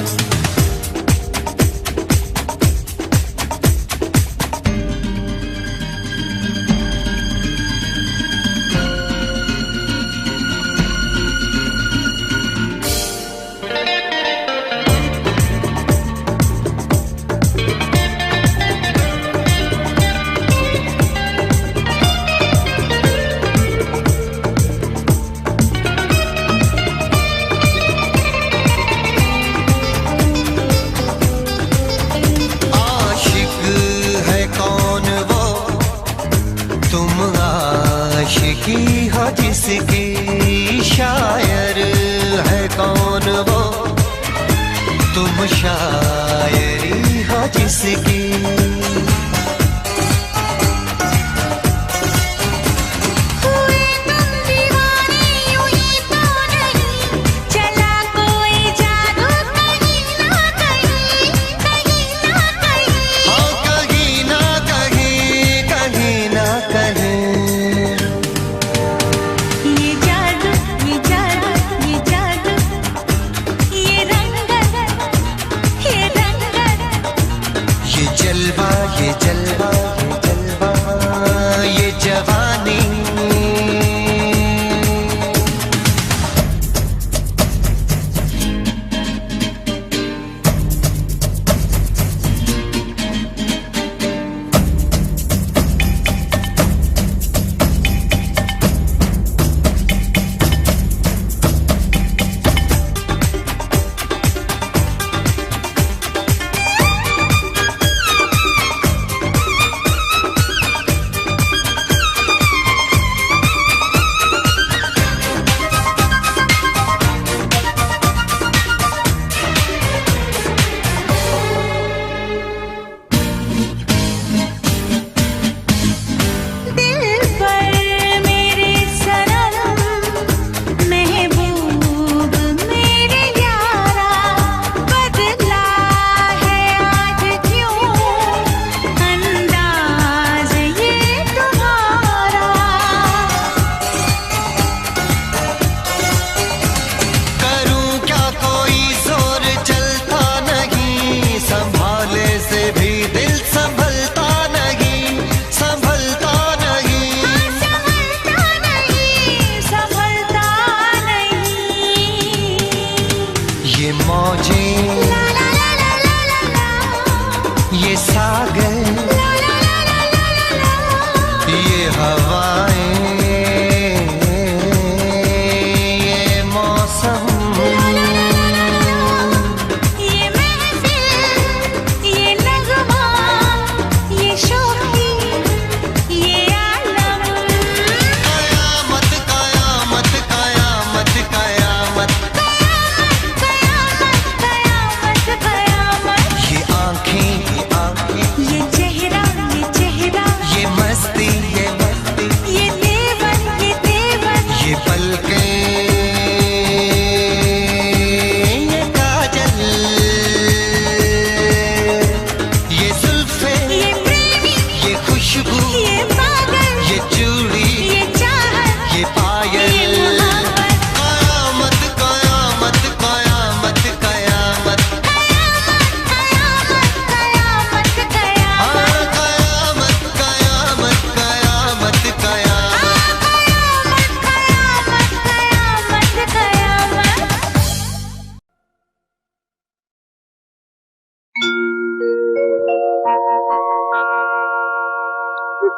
आशिक है कौन वो, तुम आशिकी हो जिसकी, शायर है कौन वो, तुम शायरी हो जिसकी। हुए तुम दीवाने यूं ही तो नहीं, चला कोई जादू कहीं ना कहीं, कहीं ना कहीं। हाँ कहीं ना कहीं, कहीं ना कहीं। ये जादू, ये जादू, ये जादू, ये रंगत, ये रंगत, ये जलवा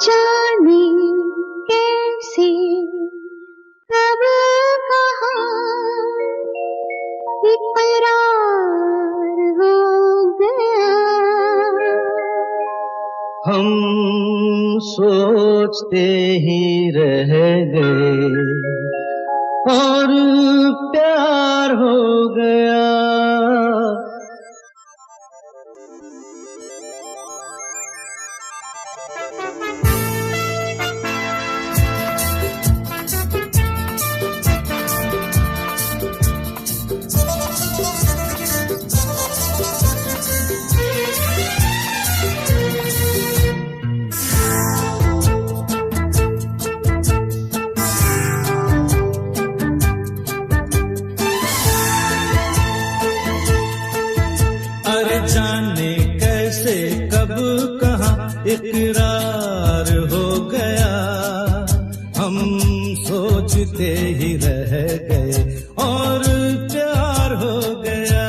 जाने कैसे कब कहाँ इकरार हो गया। हम सोचते ही रह गए और प्यार हो गया। अरे जाने कैसे कब कहाँ इकरार हो गया। हम सोचते ही रह गए और प्यार हो गया।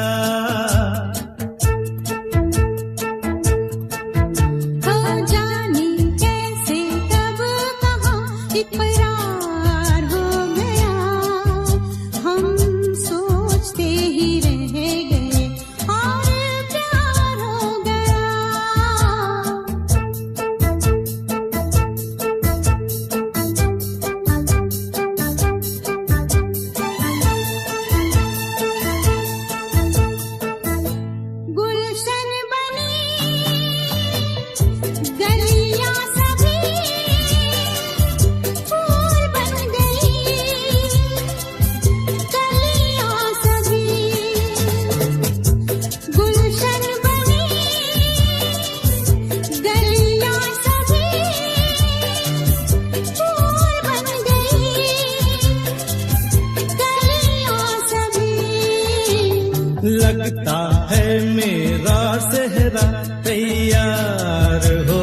हो जाने कैसे कब कहाँ इकरार हो गया। हम सोचते ही रह गए और प्यार हो गया। गुलशन बनी गलियां सभी फूल बन गई। गलियां सभी गुलशन बनी गलियां सभी फूल बन गई। गलियां सभी लगता है मेरा सेहरा तैयार हो